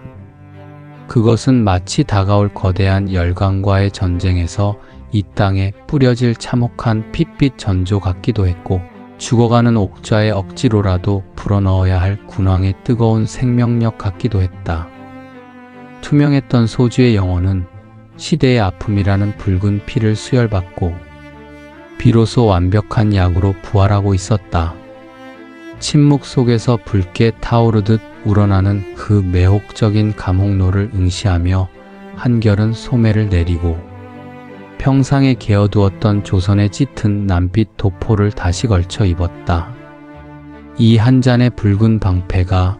Speaker 2: 그것은 마치 다가올 거대한 열강과의 전쟁에서 이 땅에 뿌려질 참혹한 핏빛 전조 같기도 했고, 죽어가는 옥좌에 억지로라도 불어넣어야 할 군왕의 뜨거운 생명력 같기도 했다. 투명했던 소주의 영혼은 시대의 아픔이라는 붉은 피를 수혈받고 비로소 완벽한 약으로 부활하고 있었다. 침묵 속에서 붉게 타오르듯 우러나는 그 매혹적인 감옥로를 응시하며 한결은 소매를 내리고 평상에 개어두었던 조선의 짙은 남빛 도포를 다시 걸쳐 입었다. 이 한 잔의 붉은 방패가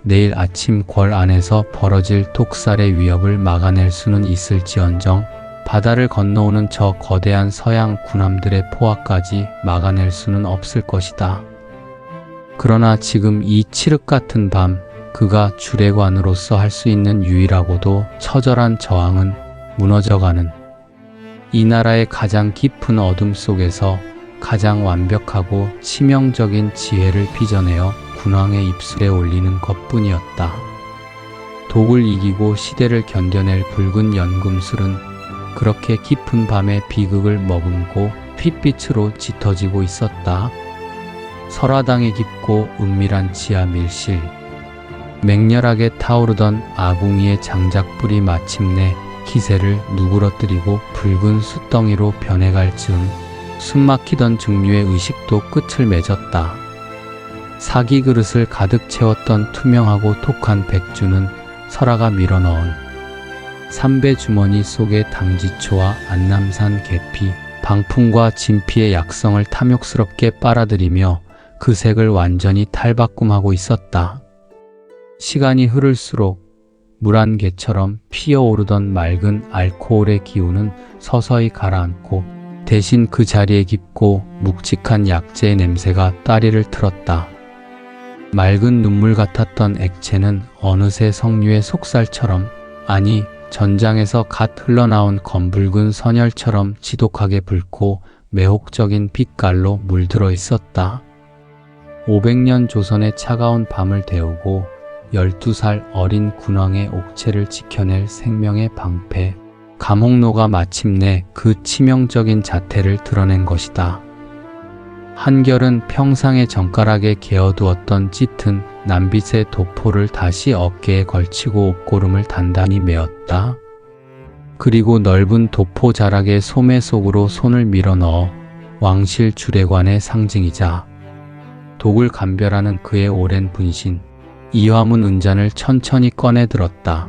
Speaker 2: 내일 아침 궐 안에서 벌어질 톡살의 위협을 막아낼 수는 있을지언정 바다를 건너오는 저 거대한 서양 군함들의 포화까지 막아낼 수는 없을 것이다. 그러나 지금 이 칠흑 같은 밤 그가 주례관으로서 할 수 있는 유일하고도 처절한 저항은 무너져가는 이 나라의 가장 깊은 어둠 속에서 가장 완벽하고 치명적인 지혜를 빚어내어 군왕의 입술에 올리는 것뿐이었다. 독을 이기고 시대를 견뎌낼 붉은 연금술은 그렇게 깊은 밤의 비극을 머금고 핏빛으로 짙어지고 있었다. 설화당의 깊고 은밀한 지하 밀실, 맹렬하게 타오르던 아궁이의 장작불이 마침내 기세를 누그러뜨리고 붉은 숯덩이로 변해갈 즈음 숨막히던 증류의 의식도 끝을 맺었다. 사기 그릇을 가득 채웠던 투명하고 톡한 백주는 설아가 밀어넣은 삼배 주머니 속의 당지초와 안남산 계피, 방풍과 진피의 약성을 탐욕스럽게 빨아들이며 그 색을 완전히 탈바꿈하고 있었다. 시간이 흐를수록 물 한 개처럼 피어오르던 맑은 알코올의 기운은 서서히 가라앉고 대신 그 자리에 깊고 묵직한 약재의 냄새가 따리를 틀었다. 맑은 눈물 같았던 액체는 어느새 석류의 속살처럼, 아니 전장에서 갓 흘러나온 검붉은 선혈처럼 지독하게 붉고 매혹적인 빛깔로 물들어 있었다. 500년 조선의 차가운 밤을 데우고 12살 어린 군왕의 옥체를 지켜낼 생명의 방패, 감옥노가 마침내 그 치명적인 자태를 드러낸 것이다. 한결은 평상의 정가락에 개어두었던 짙은 남빛의 도포를 다시 어깨에 걸치고 옷고름을 단단히 메었다. 그리고 넓은 도포 자락의 소매 속으로 손을 밀어넣어 왕실 주례관의 상징이자 독을 감별하는 그의 오랜 분신, 이화문 은잔을 천천히 꺼내 들었다.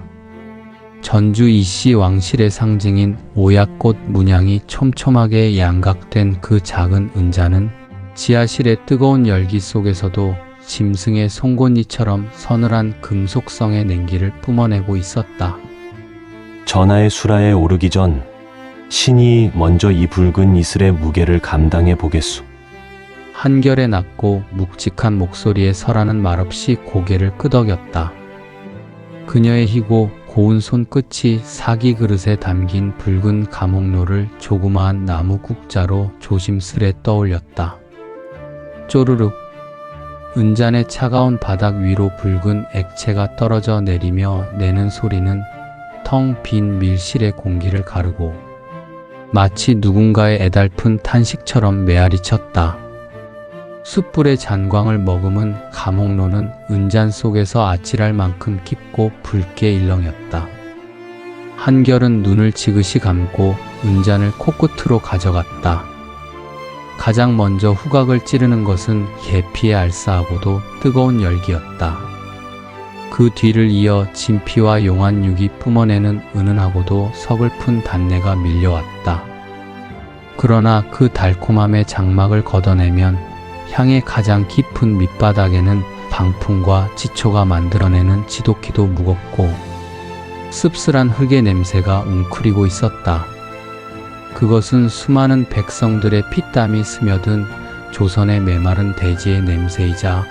Speaker 2: 전주 이씨 왕실의 상징인 오약꽃 문양이 촘촘하게 양각된 그 작은 은잔은 지하실의 뜨거운 열기 속에서도 짐승의 송곳니처럼 서늘한 금속성의 냉기를 뿜어내고 있었다.
Speaker 4: 전하의 수라에 오르기 전 신이 먼저 이 붉은 이슬의 무게를 감당해 보겠소.
Speaker 2: 한결의 낮고 묵직한 목소리에 설하는 말없이 고개를 끄덕였다. 그녀의 희고 고운 손끝이 사기 그릇에 담긴 붉은 감옥노를 조그마한 나무 국자로 조심스레 떠올렸다. 쪼르륵. 은잔의 차가운 바닥 위로 붉은 액체가 떨어져 내리며 내는 소리는 텅 빈 밀실의 공기를 가르고 마치 누군가의 애달픈 탄식처럼 메아리쳤다. 숯불의 잔광을 머금은 감옥노는 은잔 속에서 아찔할 만큼 깊고 붉게 일렁였다. 한결은 눈을 지그시 감고 은잔을 코끝으로 가져갔다. 가장 먼저 후각을 찌르는 것은 계피의 알싸하고도 뜨거운 열기였다. 그 뒤를 이어 진피와 용안육이 뿜어내는 은은하고도 서글픈 단내가 밀려왔다. 그러나 그 달콤함의 장막을 걷어내면 향의 가장 깊은 밑바닥에는 방풍과 지초가 만들어내는 지독히도 무겁고 씁쓸한 흙의 냄새가 웅크리고 있었다. 그것은 수많은 백성들의 피땀이 스며든 조선의 메마른 대지의 냄새이자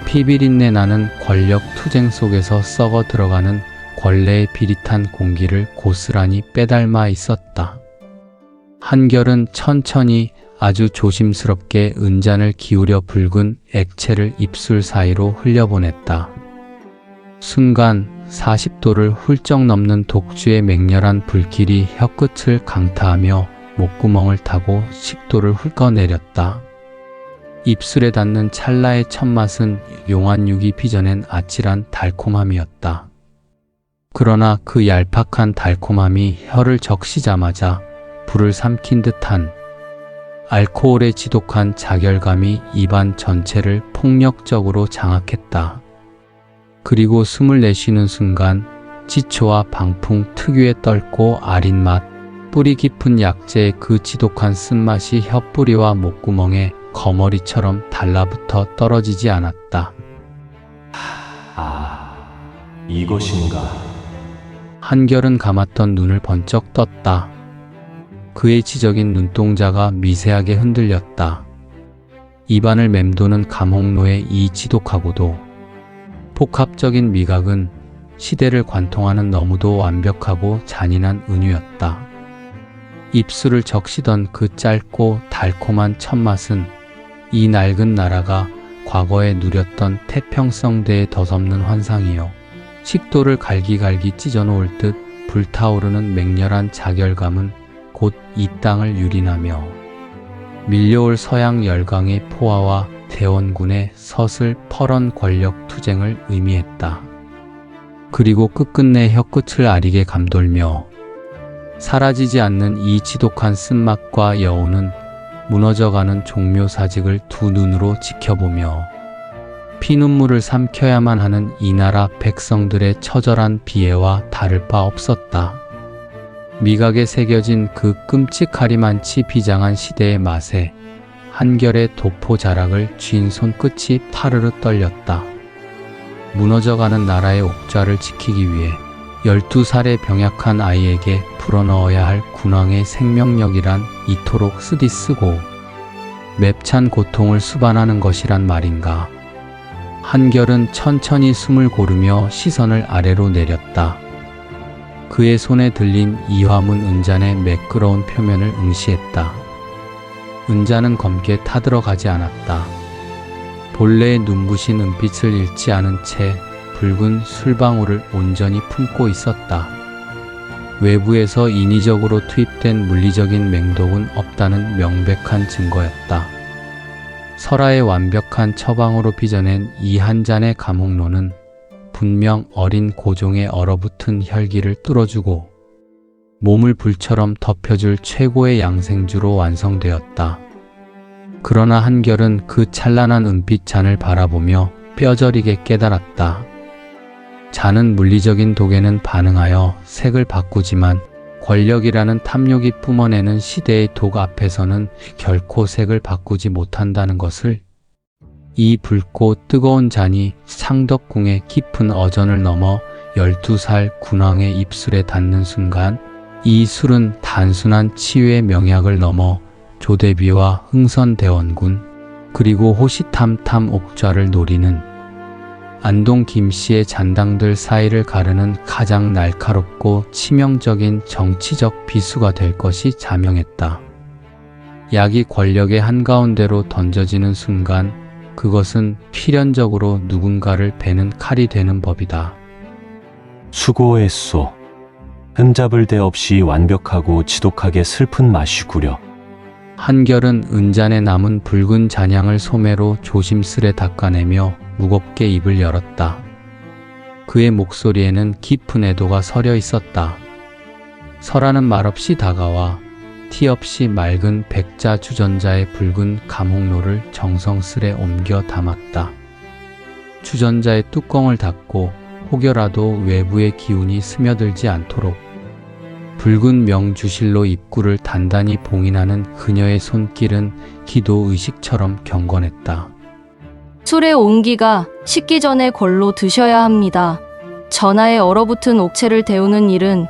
Speaker 2: 피비린내 나는 권력 투쟁 속에서 썩어 들어가는 권례의 비릿한 공기를 고스란히 빼닮아 있었다. 한결은 천천히 아주 조심스럽게 은잔을 기울여 붉은 액체를 입술 사이로 흘려보냈다. 순간 40도를 훌쩍 넘는 독주의 맹렬한 불길이 혀끝을 강타하며 목구멍을 타고 식도를 훑어내렸다. 입술에 닿는 찰나의 첫맛은 용안육이 빚어낸 아찔한 달콤함이었다. 그러나 그 얄팍한 달콤함이 혀를 적시자마자 불을 삼킨 듯한 알코올의 지독한 자결감이 입안 전체를 폭력적으로 장악했다. 그리고 숨을 내쉬는 순간 지초와 방풍 특유의 떫고 아린 맛, 뿌리 깊은 약재의 그 지독한 쓴맛이 혀뿌리와 목구멍에 거머리처럼 달라붙어 떨어지지 않았다.
Speaker 4: 아, 이것인가?
Speaker 2: 한결은 감았던 눈을 번쩍 떴다. 그의 지적인 눈동자가 미세하게 흔들렸다. 입안을 맴도는 감옥노의 이 지독하고도 복합적인 미각은 시대를 관통하는 너무도 완벽하고 잔인한 은유였다. 입술을 적시던 그 짧고 달콤한 첫맛은 이 낡은 나라가 과거에 누렸던 태평성대에 덧없는 환상이요, 식도를 갈기갈기 찢어놓을 듯 불타오르는 맹렬한 자결감은 곧 이 땅을 유린하며 밀려올 서양 열강의 포화와 대원군의 서슬 퍼런 권력 투쟁을 의미했다. 그리고 끝끝내 혀끝을 아리게 감돌며 사라지지 않는 이 지독한 쓴맛과 여우는 무너져가는 종묘사직을 두 눈으로 지켜보며 피눈물을 삼켜야만 하는 이 나라 백성들의 처절한 비애와 다를 바 없었다. 미각에 새겨진 그 끔찍하리만치 비장한 시대의 맛에 한결의 도포 자락을 쥔 손끝이 파르르 떨렸다. 무너져가는 나라의 옥좌를 지키기 위해 12살의 병약한 아이에게 불어넣어야 할 군왕의 생명력이란 이토록 쓰디쓰고 맵찬 고통을 수반하는 것이란 말인가. 한결은 천천히 숨을 고르며 시선을 아래로 내렸다. 그의 손에 들린 이화문 은잔의 매끄러운 표면을 응시했다. 은잔은 검게 타들어가지 않았다. 본래의 눈부신 은빛을 잃지 않은 채 붉은 술방울을 온전히 품고 있었다. 외부에서 인위적으로 투입된 물리적인 맹독은 없다는 명백한 증거였다. 설아의 완벽한 처방으로 빚어낸 이 한 잔의 감옥로는 분명 어린 고종의 얼어붙은 혈기를 뚫어주고 몸을 불처럼 덮여줄 최고의 양생주로 완성되었다. 그러나 한결은 그 찬란한 은빛 잔을 바라보며 뼈저리게 깨달았다. 잔은 물리적인 독에는 반응하여 색을 바꾸지만 권력이라는 탐욕이 뿜어내는 시대의 독 앞에서는 결코 색을 바꾸지 못한다는 것을. 이 붉고 뜨거운 잔이 창덕궁의 깊은 어전을 넘어 12살 군왕의 입술에 닿는 순간 이 술은 단순한 치유의 명약을 넘어 조대비와 흥선대원군 그리고 호시탐탐 옥좌를 노리는 안동 김씨의 잔당들 사이를 가르는 가장 날카롭고 치명적인 정치적 비수가 될 것이 자명했다. 약이 권력의 한가운데로 던져지는 순간 그것은 필연적으로 누군가를 베는 칼이 되는 법이다.
Speaker 4: 수고했소. 흠잡을 데 없이 완벽하고 지독하게 슬픈 맛이구려.
Speaker 2: 한결은 은잔에 남은 붉은 잔향을 소매로 조심스레 닦아내며 무겁게 입을 열었다. 그의 목소리에는 깊은 애도가 서려 있었다. 설아는 말없이 다가와 티 없이 맑은 백자 주전자의 붉은 감옥로를 정성스레 옮겨 담았다. 주전자의 뚜껑을 닫고 혹여라도 외부의 기운이 스며들지 않도록 붉은 명주실로 입구를 단단히 봉인하는 그녀의 손길은 기도 의식처럼 경건했다.
Speaker 5: 술의 온기가 식기 전에 골로 드셔야 합니다. 전하의 얼어붙은 옥체를 데우는 일은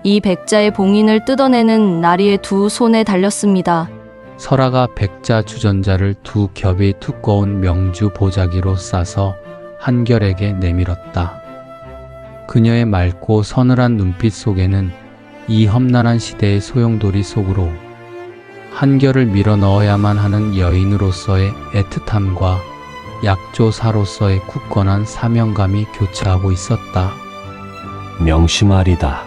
Speaker 5: 이 백자의 봉인을 뜯어내는 나리의 두 손에 달렸습니다.
Speaker 2: 설아가 백자 주전자를 두 겹의 두꺼운 명주 보자기로 싸서 한결에게 내밀었다. 그녀의 맑고 서늘한 눈빛 속에는 이 험난한 시대의 소용돌이 속으로 한결을 밀어 넣어야만 하는 여인으로서의 애틋함과 약조사로서의 굳건한 사명감이 교차하고 있었다.
Speaker 4: 명심하리다.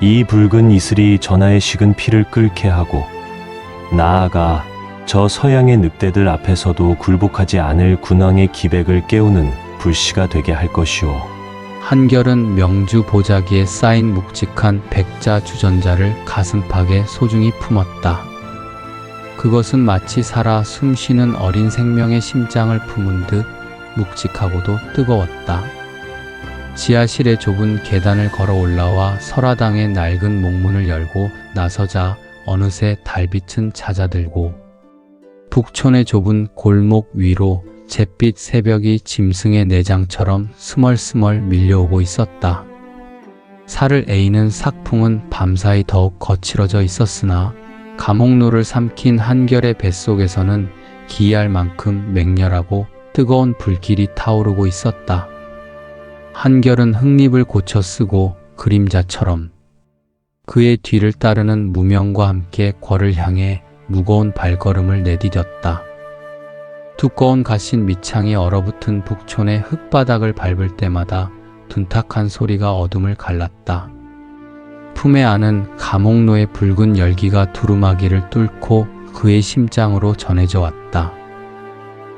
Speaker 4: 이 붉은 이슬이 전하의 식은 피를 끓게 하고 나아가 저 서양의 늑대들 앞에서도 굴복하지 않을 군왕의 기백을 깨우는 불씨가 되게 할 것이오.
Speaker 2: 한결은 명주 보자기에 쌓인 묵직한 백자 주전자를 가슴팍에 소중히 품었다. 그것은 마치 살아 숨쉬는 어린 생명의 심장을 품은 듯 묵직하고도 뜨거웠다. 지하실의 좁은 계단을 걸어 올라와 설화당의 낡은 목문을 열고 나서자 어느새 달빛은 잦아들고 북촌의 좁은 골목 위로 잿빛 새벽이 짐승의 내장처럼 스멀스멀 밀려오고 있었다. 살을 에이는 삭풍은 밤사이 더욱 거칠어져 있었으나 감옥로를 삼킨 한결의 뱃속에서는 기이할 만큼 맹렬하고 뜨거운 불길이 타오르고 있었다. 한결은 흙립을 고쳐 쓰고 그림자처럼 그의 뒤를 따르는 무명과 함께 궐을 향해 무거운 발걸음을 내디뎠다. 두꺼운 가신 밑창이 얼어붙은 북촌의 흙바닥을 밟을 때마다 둔탁한 소리가 어둠을 갈랐다. 품에 안은 감옥로의 붉은 열기가 두루마기를 뚫고 그의 심장으로 전해져 왔다.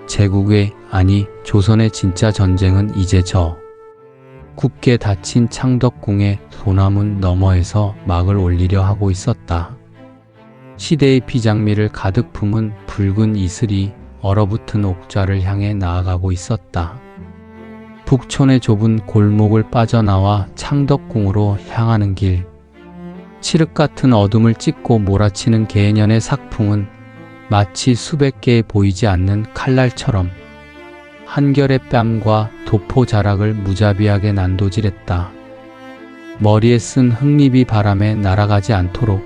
Speaker 2: 제국의, 아니 조선의 진짜 전쟁은 이제 저 굳게 닫힌 창덕궁의 소나문 너머에서 막을 올리려 하고 있었다. 시대의 비장미를 가득 품은 붉은 이슬이 얼어붙은 옥좌를 향해 나아가고 있었다. 북촌의 좁은 골목을 빠져나와 창덕궁으로 향하는 길. 칠흑 같은 어둠을 찢고 몰아치는 개년의 삭풍은 마치 수백 개의 보이지 않는 칼날처럼 한결의 뺨과 도포 자락을 무자비하게 난도질했다. 머리에 쓴 흙잎이 바람에 날아가지 않도록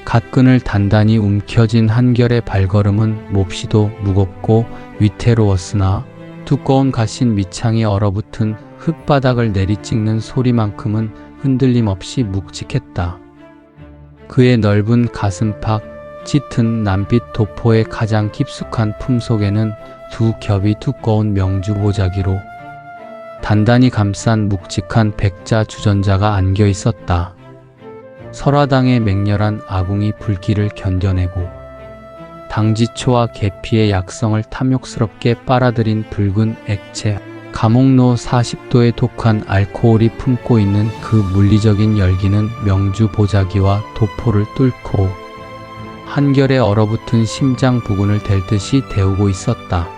Speaker 2: 갓근을 단단히 움켜쥔 한결의 발걸음은 몹시도 무겁고 위태로웠으나 두꺼운 가신 밑창이 얼어붙은 흙바닥을 내리찍는 소리만큼은 흔들림 없이 묵직했다. 그의 넓은 가슴팍, 짙은 남빛 도포의 가장 깊숙한 품속에는 두 겹이 두꺼운 명주 보자기로 단단히 감싼 묵직한 백자 주전자가 안겨 있었다. 설화당의 맹렬한 아궁이 불길을 견뎌내고 당지초와 계피의 약성을 탐욕스럽게 빨아들인 붉은 액체, 감옥로 40도의 독한 알코올이 품고 있는 그 물리적인 열기는 명주 보자기와 도포를 뚫고 한결에 얼어붙은 심장 부근을 댈듯이 데우고 있었다.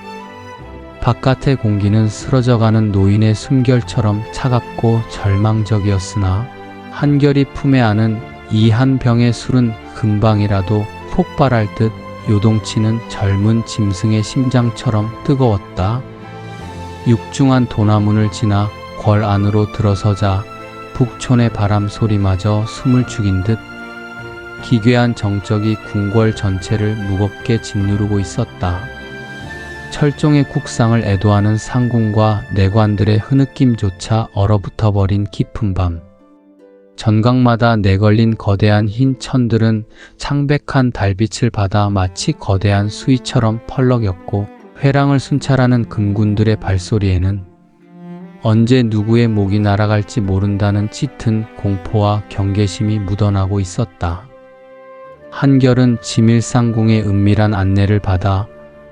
Speaker 2: 바깥의 공기는 쓰러져가는 노인의 숨결처럼 차갑고 절망적이었으나 한결이 품에 안은 이 한 병의 술은 금방이라도 폭발할 듯 요동치는 젊은 짐승의 심장처럼 뜨거웠다. 육중한 도나문을 지나 궐 안으로 들어서자 북촌의 바람 소리마저 숨을 죽인 듯 기괴한 정적이 궁궐 전체를 무겁게 짓누르고 있었다. 철종의 국상을 애도하는 상궁과 내관들의 흐느낌조차 얼어붙어버린 깊은 밤. 전각마다 내걸린 거대한 흰 천들은 창백한 달빛을 받아 마치 거대한 수위처럼 펄럭였고 회랑을 순찰하는 금군들의 발소리에는 언제 누구의 목이 날아갈지 모른다는 짙은 공포와 경계심이 묻어나고 있었다. 한결은 지밀상궁의 은밀한 안내를 받아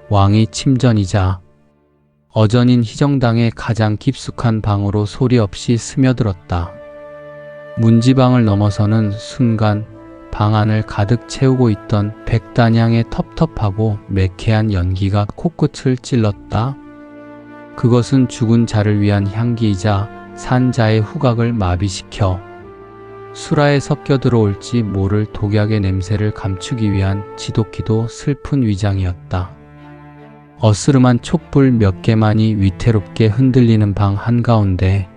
Speaker 2: 왕이 침전이자 어전인 희정당의 가장 깊숙한 방으로 소리 없이 스며들었다. 문지방을 넘어서는 순간 방 안을 가득 채우고 있던 백단향의 텁텁하고 매캐한 연기가 코끝을 찔렀다. 그것은 죽은 자를 위한 향기이자 산 자의 후각을 마비시켜 수라에 섞여 들어올지 모를 독약의 냄새를 감추기 위한 지독히도 슬픈 위장이었다. 어스름한 촛불 몇 개만이 위태롭게 흔들리는 방 한가운데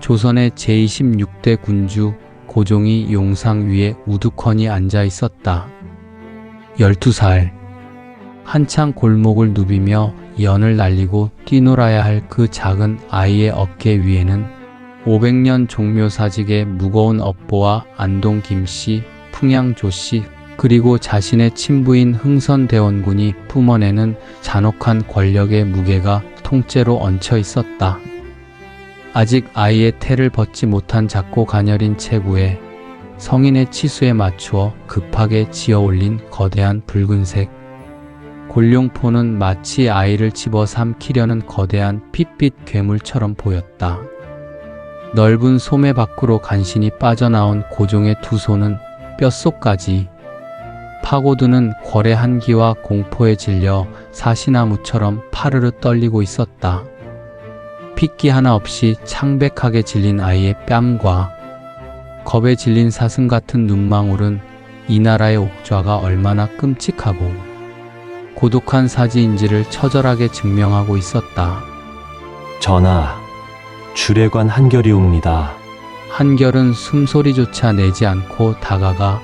Speaker 2: 조선의 제26대 군주 고종이 용상 위에 우두커니 앉아 있었다. 12살. 한창 골목을 누비며 연을 날리고 뛰놀아야 할 그 작은 아이의 어깨 위에는 500년 종묘사직의 무거운 업보와 안동 김씨, 풍양 조씨, 그리고 자신의 친부인 흥선대원군이 뿜어내는 잔혹한 권력의 무게가 통째로 얹혀 있었다. 아직 아이의 태를 벗지 못한 작고 가녀린 체구에 성인의 치수에 맞추어 급하게 지어올린 거대한 붉은색 골룡포는 마치 아이를 집어 삼키려는 거대한 핏빛 괴물처럼 보였다. 넓은 소매 밖으로 간신히 빠져나온 고종의 두 손은 뼛속까지 파고드는 궐의 한기와 공포에 질려 사시나무처럼 파르르 떨리고 있었다. 핏기 하나 없이 창백하게 질린 아이의 뺨과 겁에 질린 사슴 같은 눈망울은 이 나라의 옥좌가 얼마나 끔찍하고 고독한 사지인지를 처절하게 증명하고 있었다.
Speaker 4: 전하, 주례관 한결이옵니다.
Speaker 2: 한결은 숨소리조차 내지 않고 다가가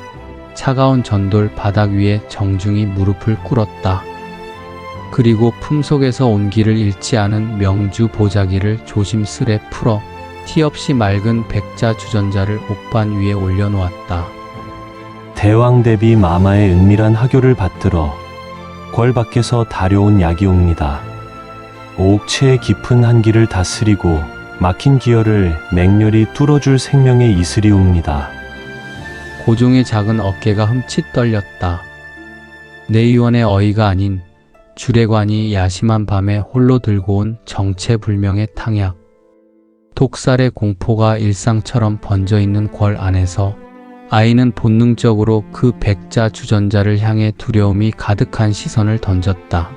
Speaker 2: 차가운 전돌 바닥 위에 정중히 무릎을 꿇었다. 그리고 품속에서 온기를 잃지 않은 명주 보자기를 조심스레 풀어 티 없이 맑은 백자 주전자를 옥반 위에 올려놓았다.
Speaker 4: 대왕 대비 마마의 은밀한 하교를 받들어 궐 밖에서 다려온 약이옵니다. 옥체의 깊은 한기를 다스리고 막힌 기혈을 맹렬히 뚫어줄 생명의 이슬이옵니다.
Speaker 2: 고종의 작은 어깨가 흠칫 떨렸다. 내의원의 어이가 아닌 주례관이 야심한 밤에 홀로 들고 온 정체불명의 탕약. 독살의 공포가 일상처럼 번져있는 궐 안에서 아이는 본능적으로 그 백자 주전자를 향해 두려움이 가득한 시선을 던졌다.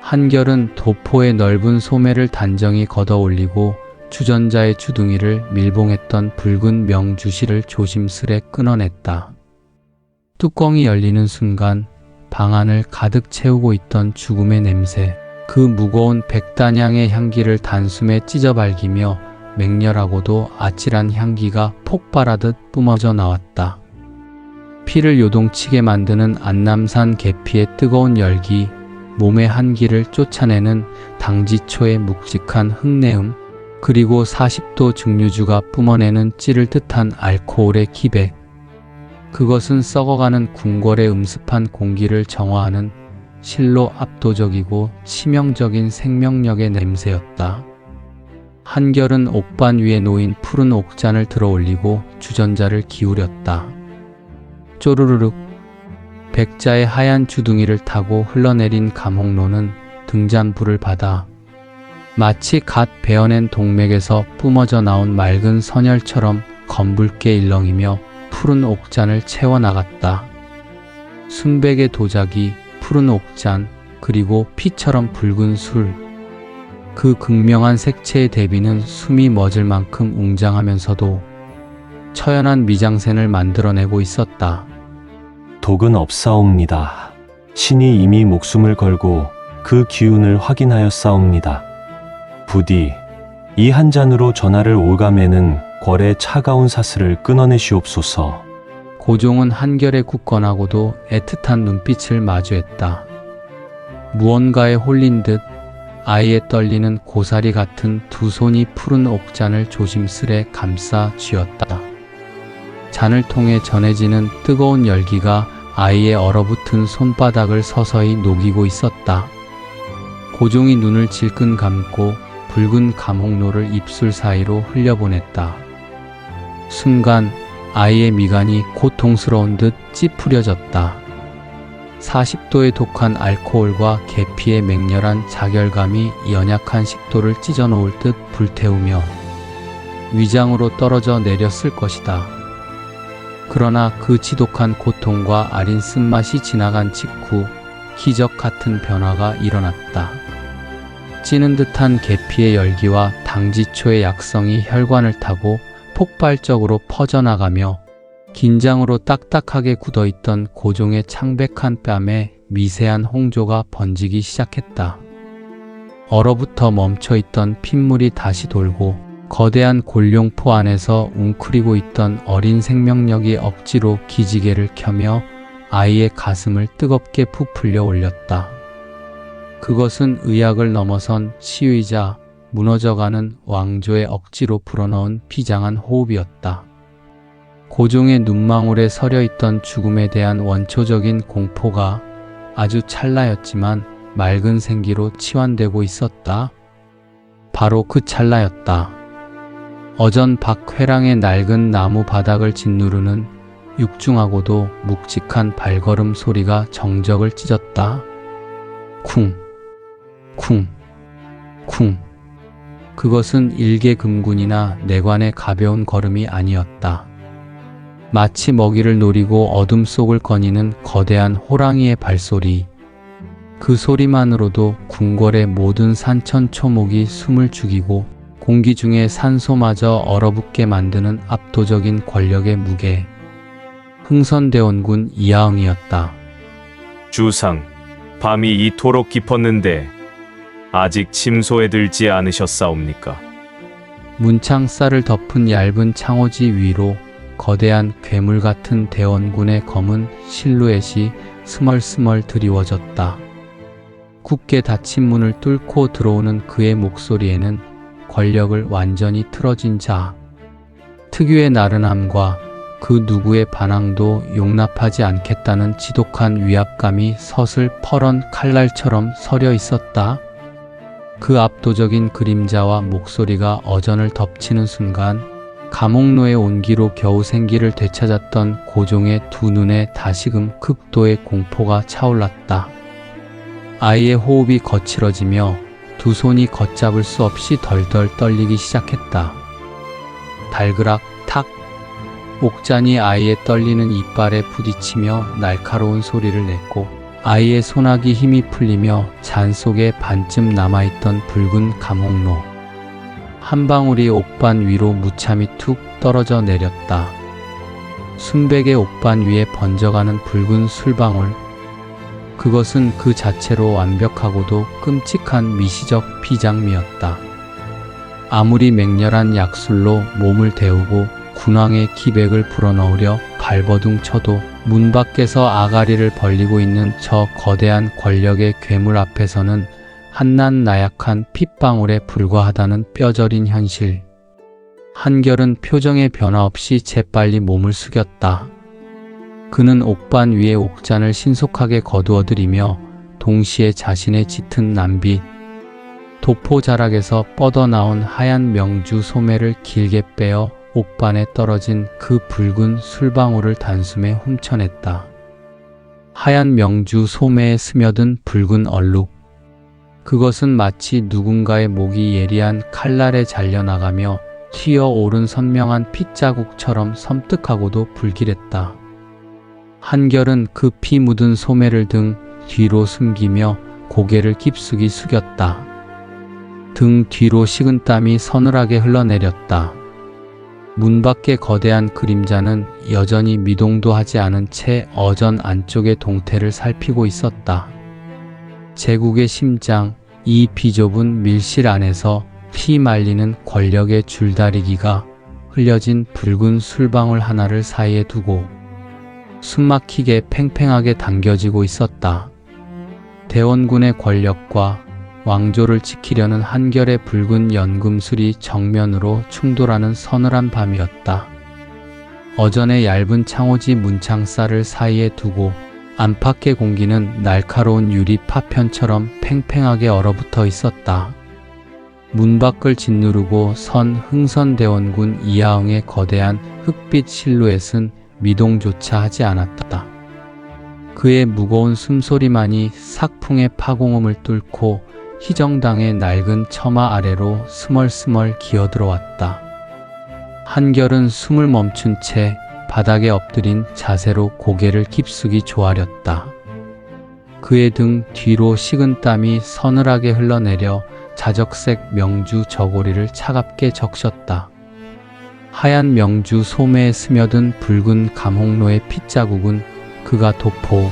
Speaker 2: 한결은 도포의 넓은 소매를 단정히 걷어올리고 주전자의 주둥이를 밀봉했던 붉은 명주실을 조심스레 끊어냈다. 뚜껑이 열리는 순간 방 안을 가득 채우고 있던 죽음의 냄새, 그 무거운 백단향의 향기를 단숨에 찢어발기며 맹렬하고도 아찔한 향기가 폭발하듯 뿜어져 나왔다. 피를 요동치게 만드는 안남산 계피의 뜨거운 열기, 몸의 한기를 쫓아내는 당지초의 묵직한 흙내음, 그리고 40도 증류주가 뿜어내는 찌를 듯한 알코올의 기백. 그것은 썩어가는 궁궐의 음습한 공기를 정화하는 실로 압도적이고 치명적인 생명력의 냄새였다. 한결은 옥반 위에 놓인 푸른 옥잔을 들어 올리고 주전자를 기울였다. 쪼르르륵. 백자의 하얀 주둥이를 타고 흘러내린 감홍로는 등잔불을 받아 마치 갓 베어낸 동맥에서 뿜어져 나온 맑은 선혈처럼 검붉게 일렁이며 푸른 옥잔을 채워나갔다. 순백의 도자기, 푸른 옥잔, 그리고 피처럼 붉은 술. 그 극명한 색채의 대비는 숨이 멎을 만큼 웅장하면서도 처연한 미장센을 만들어내고 있었다.
Speaker 4: 독은 없사옵니다. 신이 이미 목숨을 걸고 그 기운을 확인하였사옵니다. 부디 이 한 잔으로 전하를 올가매는 궐의 차가운 사슬을 끊어내시옵소서.
Speaker 2: 고종은 한결에 굳건하고도 애틋한 눈빛을 마주했다. 무언가에 홀린 듯 아이의 떨리는 고사리 같은 두 손이 푸른 옥잔을 조심스레 감싸 쥐었다. 잔을 통해 전해지는 뜨거운 열기가 아이의 얼어붙은 손바닥을 서서히 녹이고 있었다. 고종이 눈을 질끈 감고 붉은 감홍로를 입술 사이로 흘려보냈다. 순간 아이의 미간이 고통스러운 듯 찌푸려졌다. 40도의 독한 알코올과 계피의 맹렬한 자결감이 연약한 식도를 찢어놓을 듯 불태우며 위장으로 떨어져 내렸을 것이다. 그러나 그 지독한 고통과 아린 쓴맛이 지나간 직후 기적 같은 변화가 일어났다. 찌는 듯한 계피의 열기와 당지초의 약성이 혈관을 타고 폭발적으로 퍼져나가며 긴장으로 딱딱하게 굳어있던 고종의 창백한 뺨에 미세한 홍조가 번지기 시작했다. 얼어붙어 멈춰있던 핏물이 다시 돌고 거대한 골룡포 안에서 웅크리고 있던 어린 생명력이 억지로 기지개를 켜며 아이의 가슴을 뜨겁게 부풀려 올렸다. 그것은 의학을 넘어선 치유이자 무너져가는 왕조의 억지로 불어넣은 비장한 호흡이었다. 고종의 눈망울에 서려있던 죽음에 대한 원초적인 공포가 아주 찰나였지만 맑은 생기로 치환되고 있었다. 바로 그 찰나였다. 어전 박회랑의 낡은 나무 바닥을 짓누르는 육중하고도 묵직한 발걸음 소리가 정적을 찢었다. 쿵, 쿵, 쿵. 그것은 일개금군이나 내관의 가벼운 걸음이 아니었다. 마치 먹이를 노리고 어둠 속을 거니는 거대한 호랑이의 발소리. 그 소리만으로도 궁궐의 모든 산천초목이 숨을 죽이고 공기 중에 산소마저 얼어붙게 만드는 압도적인 권력의 무게. 흥선대원군 이하응이었다.
Speaker 6: 주상, 밤이 이토록 깊었는데 아직 침소에 들지 않으셨사옵니까?
Speaker 2: 문창살을 덮은 얇은 창호지 위로 거대한 괴물 같은 대원군의 검은 실루엣이 스멀스멀 드리워졌다. 굳게 닫힌 문을 뚫고 들어오는 그의 목소리에는 권력을 완전히 틀어진 자, 특유의 나른함과 그 누구의 반항도 용납하지 않겠다는 지독한 위압감이 서슬 퍼런 칼날처럼 서려 있었다. 그 압도적인 그림자와 목소리가 어전을 덮치는 순간 감옥로의 온기로 겨우 생기를 되찾았던 고종의 두 눈에 다시금 극도의 공포가 차올랐다. 아이의 호흡이 거칠어지며 두 손이 걷잡을 수 없이 덜덜 떨리기 시작했다. 달그락 탁. 옥잔이 아이의 떨리는 이빨에 부딪히며 날카로운 소리를 냈고 아이의 소나기 힘이 풀리며 잔 속에 반쯤 남아있던 붉은 감홍로. 한 방울이 옥반 위로 무참히 툭 떨어져 내렸다. 순백의 옥반 위에 번져가는 붉은 술방울. 그것은 그 자체로 완벽하고도 끔찍한 미시적 비장미였다. 아무리 맹렬한 약술로 몸을 데우고 군왕의 기백을 불어넣으려 발버둥 쳐도 문 밖에서 아가리를 벌리고 있는 저 거대한 권력의 괴물 앞에서는 한낱 나약한 핏방울에 불과하다는 뼈저린 현실. 한결은 표정의 변화 없이 재빨리 몸을 숙였다. 그는 옥반 위에 옥잔을 신속하게 거두어들이며 동시에 자신의 짙은 남빛, 도포 자락에서 뻗어나온 하얀 명주 소매를 길게 빼어 옥반에 떨어진 그 붉은 술방울을 단숨에 훔쳐냈다. 하얀 명주 소매에 스며든 붉은 얼룩. 그것은 마치 누군가의 목이 예리한 칼날에 잘려나가며 튀어오른 선명한 핏자국처럼 섬뜩하고도 불길했다. 한결은 그 피 묻은 소매를 등 뒤로 숨기며 고개를 깊숙이 숙였다. 등 뒤로 식은땀이 서늘하게 흘러내렸다. 문 밖의 거대한 그림자는 여전히 미동도 하지 않은 채 어전 안쪽의 동태를 살피고 있었다. 제국의 심장, 이 비좁은 밀실 안에서 피 말리는 권력의 줄다리기가 흘려진 붉은 술방울 하나를 사이에 두고 숨막히게 팽팽하게 당겨지고 있었다. 대원군의 권력과 왕조를 지키려는 한결의 붉은 연금술이 정면으로 충돌하는 서늘한 밤이었다. 어전의 얇은 창호지 문창살을 사이에 두고 안팎의 공기는 날카로운 유리 파편처럼 팽팽하게 얼어붙어 있었다. 문 밖을 짓누르고 선 흥선대원군 이하응의 거대한 흑빛 실루엣은 미동조차 하지 않았다. 그의 무거운 숨소리만이 삭풍의 파공음을 뚫고 희정당의 낡은 처마 아래로 스멀스멀 기어들어왔다. 한결은 숨을 멈춘 채 바닥에 엎드린 자세로 고개를 깊숙이 조아렸다. 그의 등 뒤로 식은땀이 서늘하게 흘러내려 자적색 명주 저고리를 차갑게 적셨다. 하얀 명주 소매에 스며든 붉은 감홍로의 핏자국은 그가 도포,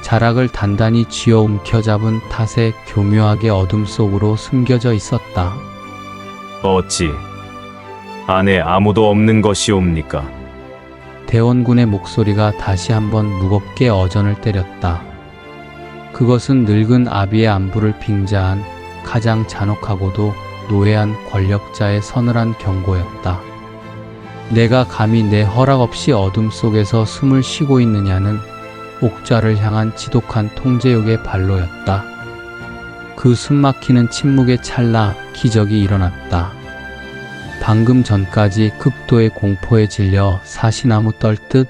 Speaker 2: 자락을 단단히 쥐어 움켜잡은 탓에 교묘하게 어둠 속으로 숨겨져 있었다.
Speaker 6: 어찌 안에 아무도 없는 것이옵니까?
Speaker 2: 대원군의 목소리가 다시 한번 무겁게 어전을 때렸다. 그것은 늙은 아비의 안부를 빙자한 가장 잔혹하고도 노예한 권력자의 서늘한 경고였다. 내가 감히 내 허락 없이 어둠 속에서 숨을 쉬고 있느냐는 옥좌를 향한 지독한 통제욕의 발로였다. 그 숨막히는 침묵의 찰나 기적이 일어났다. 방금 전까지 극도의 공포에 질려 사시나무 떨듯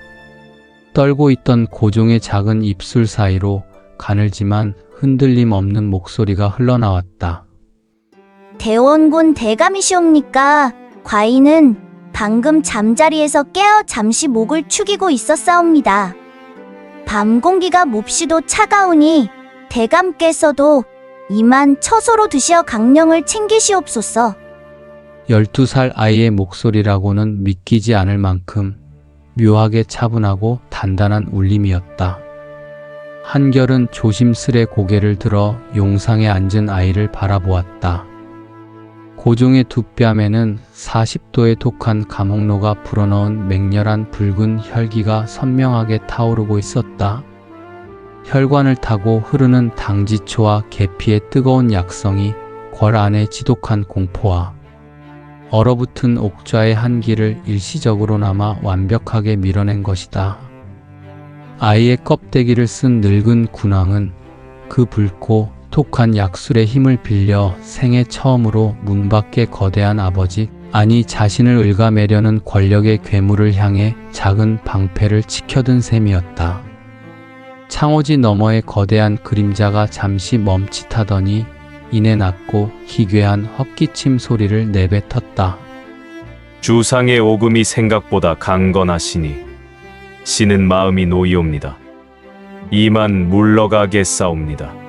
Speaker 2: 떨고 있던 고종의 작은 입술 사이로 가늘지만 흔들림 없는 목소리가 흘러나왔다.
Speaker 7: 대원군 대감이시옵니까? 과인은 방금 잠자리에서 깨어 잠시 목을 축이고 있었사옵니다. 밤 공기가 몹시도 차가우니 대감께서도 이만 처소로 드시어 강령을 챙기시옵소서.
Speaker 2: 12살 아이의 목소리라고는 믿기지 않을 만큼 묘하게 차분하고 단단한 울림이었다. 한결은 조심스레 고개를 들어 용상에 앉은 아이를 바라보았다. 고종의 두 뺨에는 40도의 독한 감홍로가 불어넣은 맹렬한 붉은 혈기가 선명하게 타오르고 있었다. 혈관을 타고 흐르는 당지초와 계피의 뜨거운 약성이 궐 안의 지독한 공포와 얼어붙은 옥좌의 한기를 일시적으로나마 완벽하게 밀어낸 것이다. 아이의 껍데기를 쓴 늙은 군왕은 그 붉고 톡한 약술의 힘을 빌려 생애 처음으로 문 밖의 거대한 아버지, 아니 자신을 옭아매려는 권력의 괴물을 향해 작은 방패를 치켜든 셈이었다. 창호지 너머의 거대한 그림자가 잠시 멈칫하더니 이내 낮고 기괴한 헛기침 소리를 내뱉었다.
Speaker 6: 주상의 오금이 생각보다 강건하시니 신은 마음이 놓이옵니다. 이만 물러가겠사옵니다.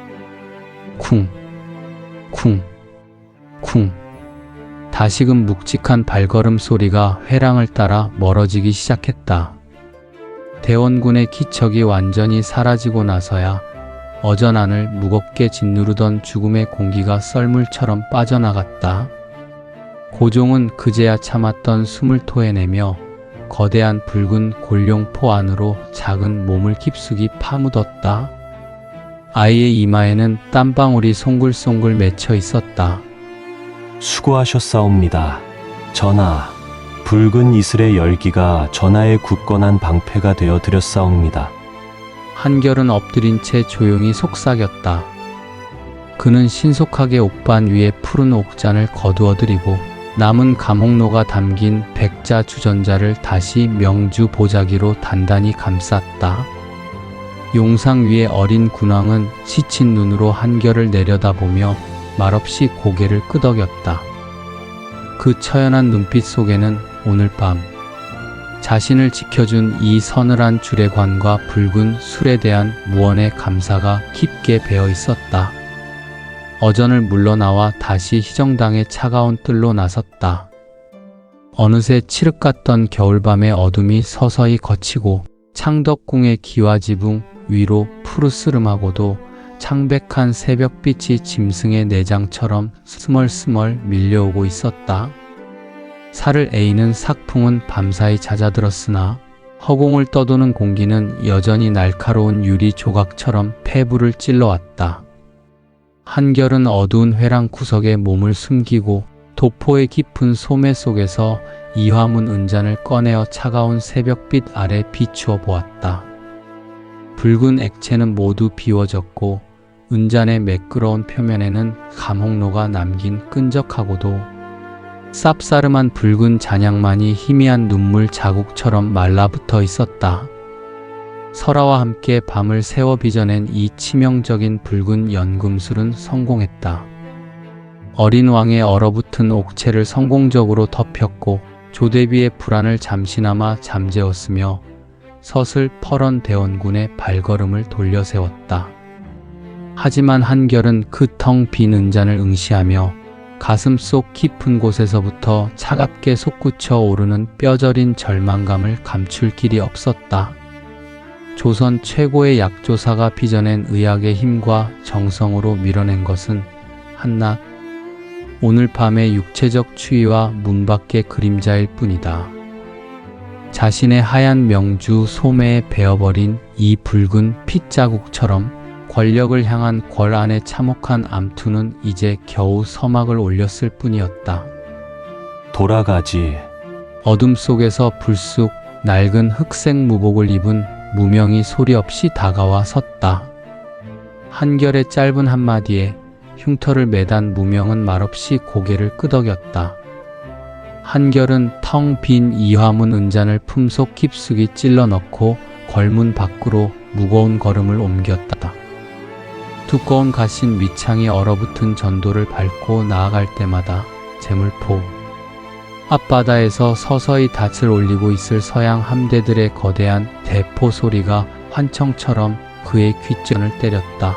Speaker 2: 쿵, 쿵, 쿵. 다시금 묵직한 발걸음 소리가 회랑을 따라 멀어지기 시작했다. 대원군의 기척이 완전히 사라지고 나서야 어전 안을 무겁게 짓누르던 죽음의 공기가 썰물처럼 빠져나갔다. 고종은 그제야 참았던 숨을 토해내며 거대한 붉은 골룡포 안으로 작은 몸을 깊숙이 파묻었다. 아이의 이마에는 땀방울이 송글송글 맺혀 있었다.
Speaker 4: 수고하셨사옵니다. 전하, 붉은 이슬의 열기가 전하의 굳건한 방패가 되어 드렸사옵니다.
Speaker 2: 한결은 엎드린 채 조용히 속삭였다. 그는 신속하게 옥반 위에 푸른 옥잔을 거두어들이고 남은 감옥로가 담긴 백자 주전자를 다시 명주 보자기로 단단히 감쌌다. 용상 위에 어린 군왕은 지친 눈으로 한결을 내려다보며 말없이 고개를 끄덕였다. 그 처연한 눈빛 속에는 오늘 밤 자신을 지켜준 이 서늘한 주례관과 붉은 술에 대한 무언의 감사가 깊게 배어 있었다. 어전을 물러나와 다시 희정당의 차가운 뜰로 나섰다. 어느새 칠흑 같던 겨울밤의 어둠이 서서히 걷히고 창덕궁의 기와지붕 위로 푸르스름하고도 창백한 새벽빛이 짐승의 내장처럼 스멀스멀 밀려오고 있었다. 살을 에이는 삭풍은 밤사이 잦아들었으나 허공을 떠도는 공기는 여전히 날카로운 유리 조각처럼 폐부를 찔러왔다. 한결은 어두운 회랑 구석에 몸을 숨기고 도포의 깊은 소매 속에서 이화문 은잔을 꺼내어 차가운 새벽빛 아래 비추어 보았다. 붉은 액체는 모두 비워졌고 은잔의 매끄러운 표면에는 감홍로가 남긴 끈적하고도 쌉싸름한 붉은 잔향만이 희미한 눈물 자국처럼 말라붙어 있었다. 설화와 함께 밤을 새워 빚어낸 이 치명적인 붉은 연금술은 성공했다. 어린 왕의 얼어붙은 옥체를 성공적으로 덮였고 조대비의 불안을 잠시나마 잠재웠으며 서슬 퍼런 대원군의 발걸음을 돌려세웠다. 하지만 한결은 그 텅 빈 은잔을 응시하며 가슴 속 깊은 곳에서부터 차갑게 솟구쳐 오르는 뼈저린 절망감을 감출 길이 없었다. 조선 최고의 약조사가 빚어낸 의학의 힘과 정성으로 밀어낸 것은 한낱 오늘 밤의 육체적 추위와 문 밖의 그림자일 뿐이다. 자신의 하얀 명주 소매에 베어버린 이 붉은 핏자국처럼 권력을 향한 궐 안의 참혹한 암투는 이제 겨우 서막을 올렸을 뿐이었다.
Speaker 4: 돌아가지.
Speaker 2: 어둠 속에서 불쑥 낡은 흑색 무복을 입은 무명이 소리 없이 다가와 섰다. 한결의 짧은 한마디에 흉터를 매단 무명은 말없이 고개를 끄덕였다. 한결은 텅 빈 이화문 은잔을 품속 깊숙이 찔러 넣고 걸문 밖으로 무거운 걸음을 옮겼다. 두꺼운 가신 밑창이 얼어붙은 전도를 밟고 나아갈 때마다 제물포 앞바다에서 서서히 닻을 올리고 있을 서양 함대들의 거대한 대포 소리가 환청처럼 그의 귓전을 때렸다.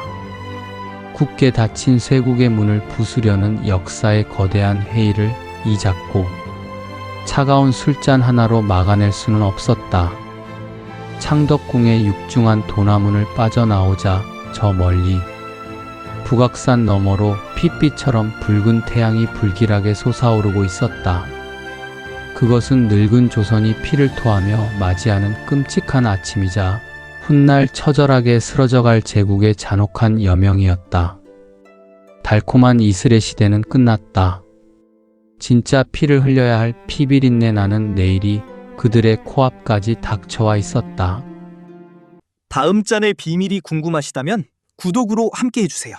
Speaker 2: 굳게 닫힌 쇄국의 문을 부수려는 역사의 거대한 회의를 이잡고 차가운 술잔 하나로 막아낼 수는 없었다. 창덕궁의 육중한 도나문을 빠져나오자 저 멀리 북악산 너머로 핏빛처럼 붉은 태양이 불길하게 솟아오르고 있었다. 그것은 늙은 조선이 피를 토하며 맞이하는 끔찍한 아침이자 훗날 처절하게 쓰러져갈 제국의 잔혹한 여명이었다. 달콤한 이슬의 시대는 끝났다. 진짜 피를 흘려야 할 피비린내 나는 내일이 그들의 코앞까지 닥쳐와 있었다.
Speaker 8: 다음 잔의 비밀이 궁금하시다면 구독으로 함께 해주세요.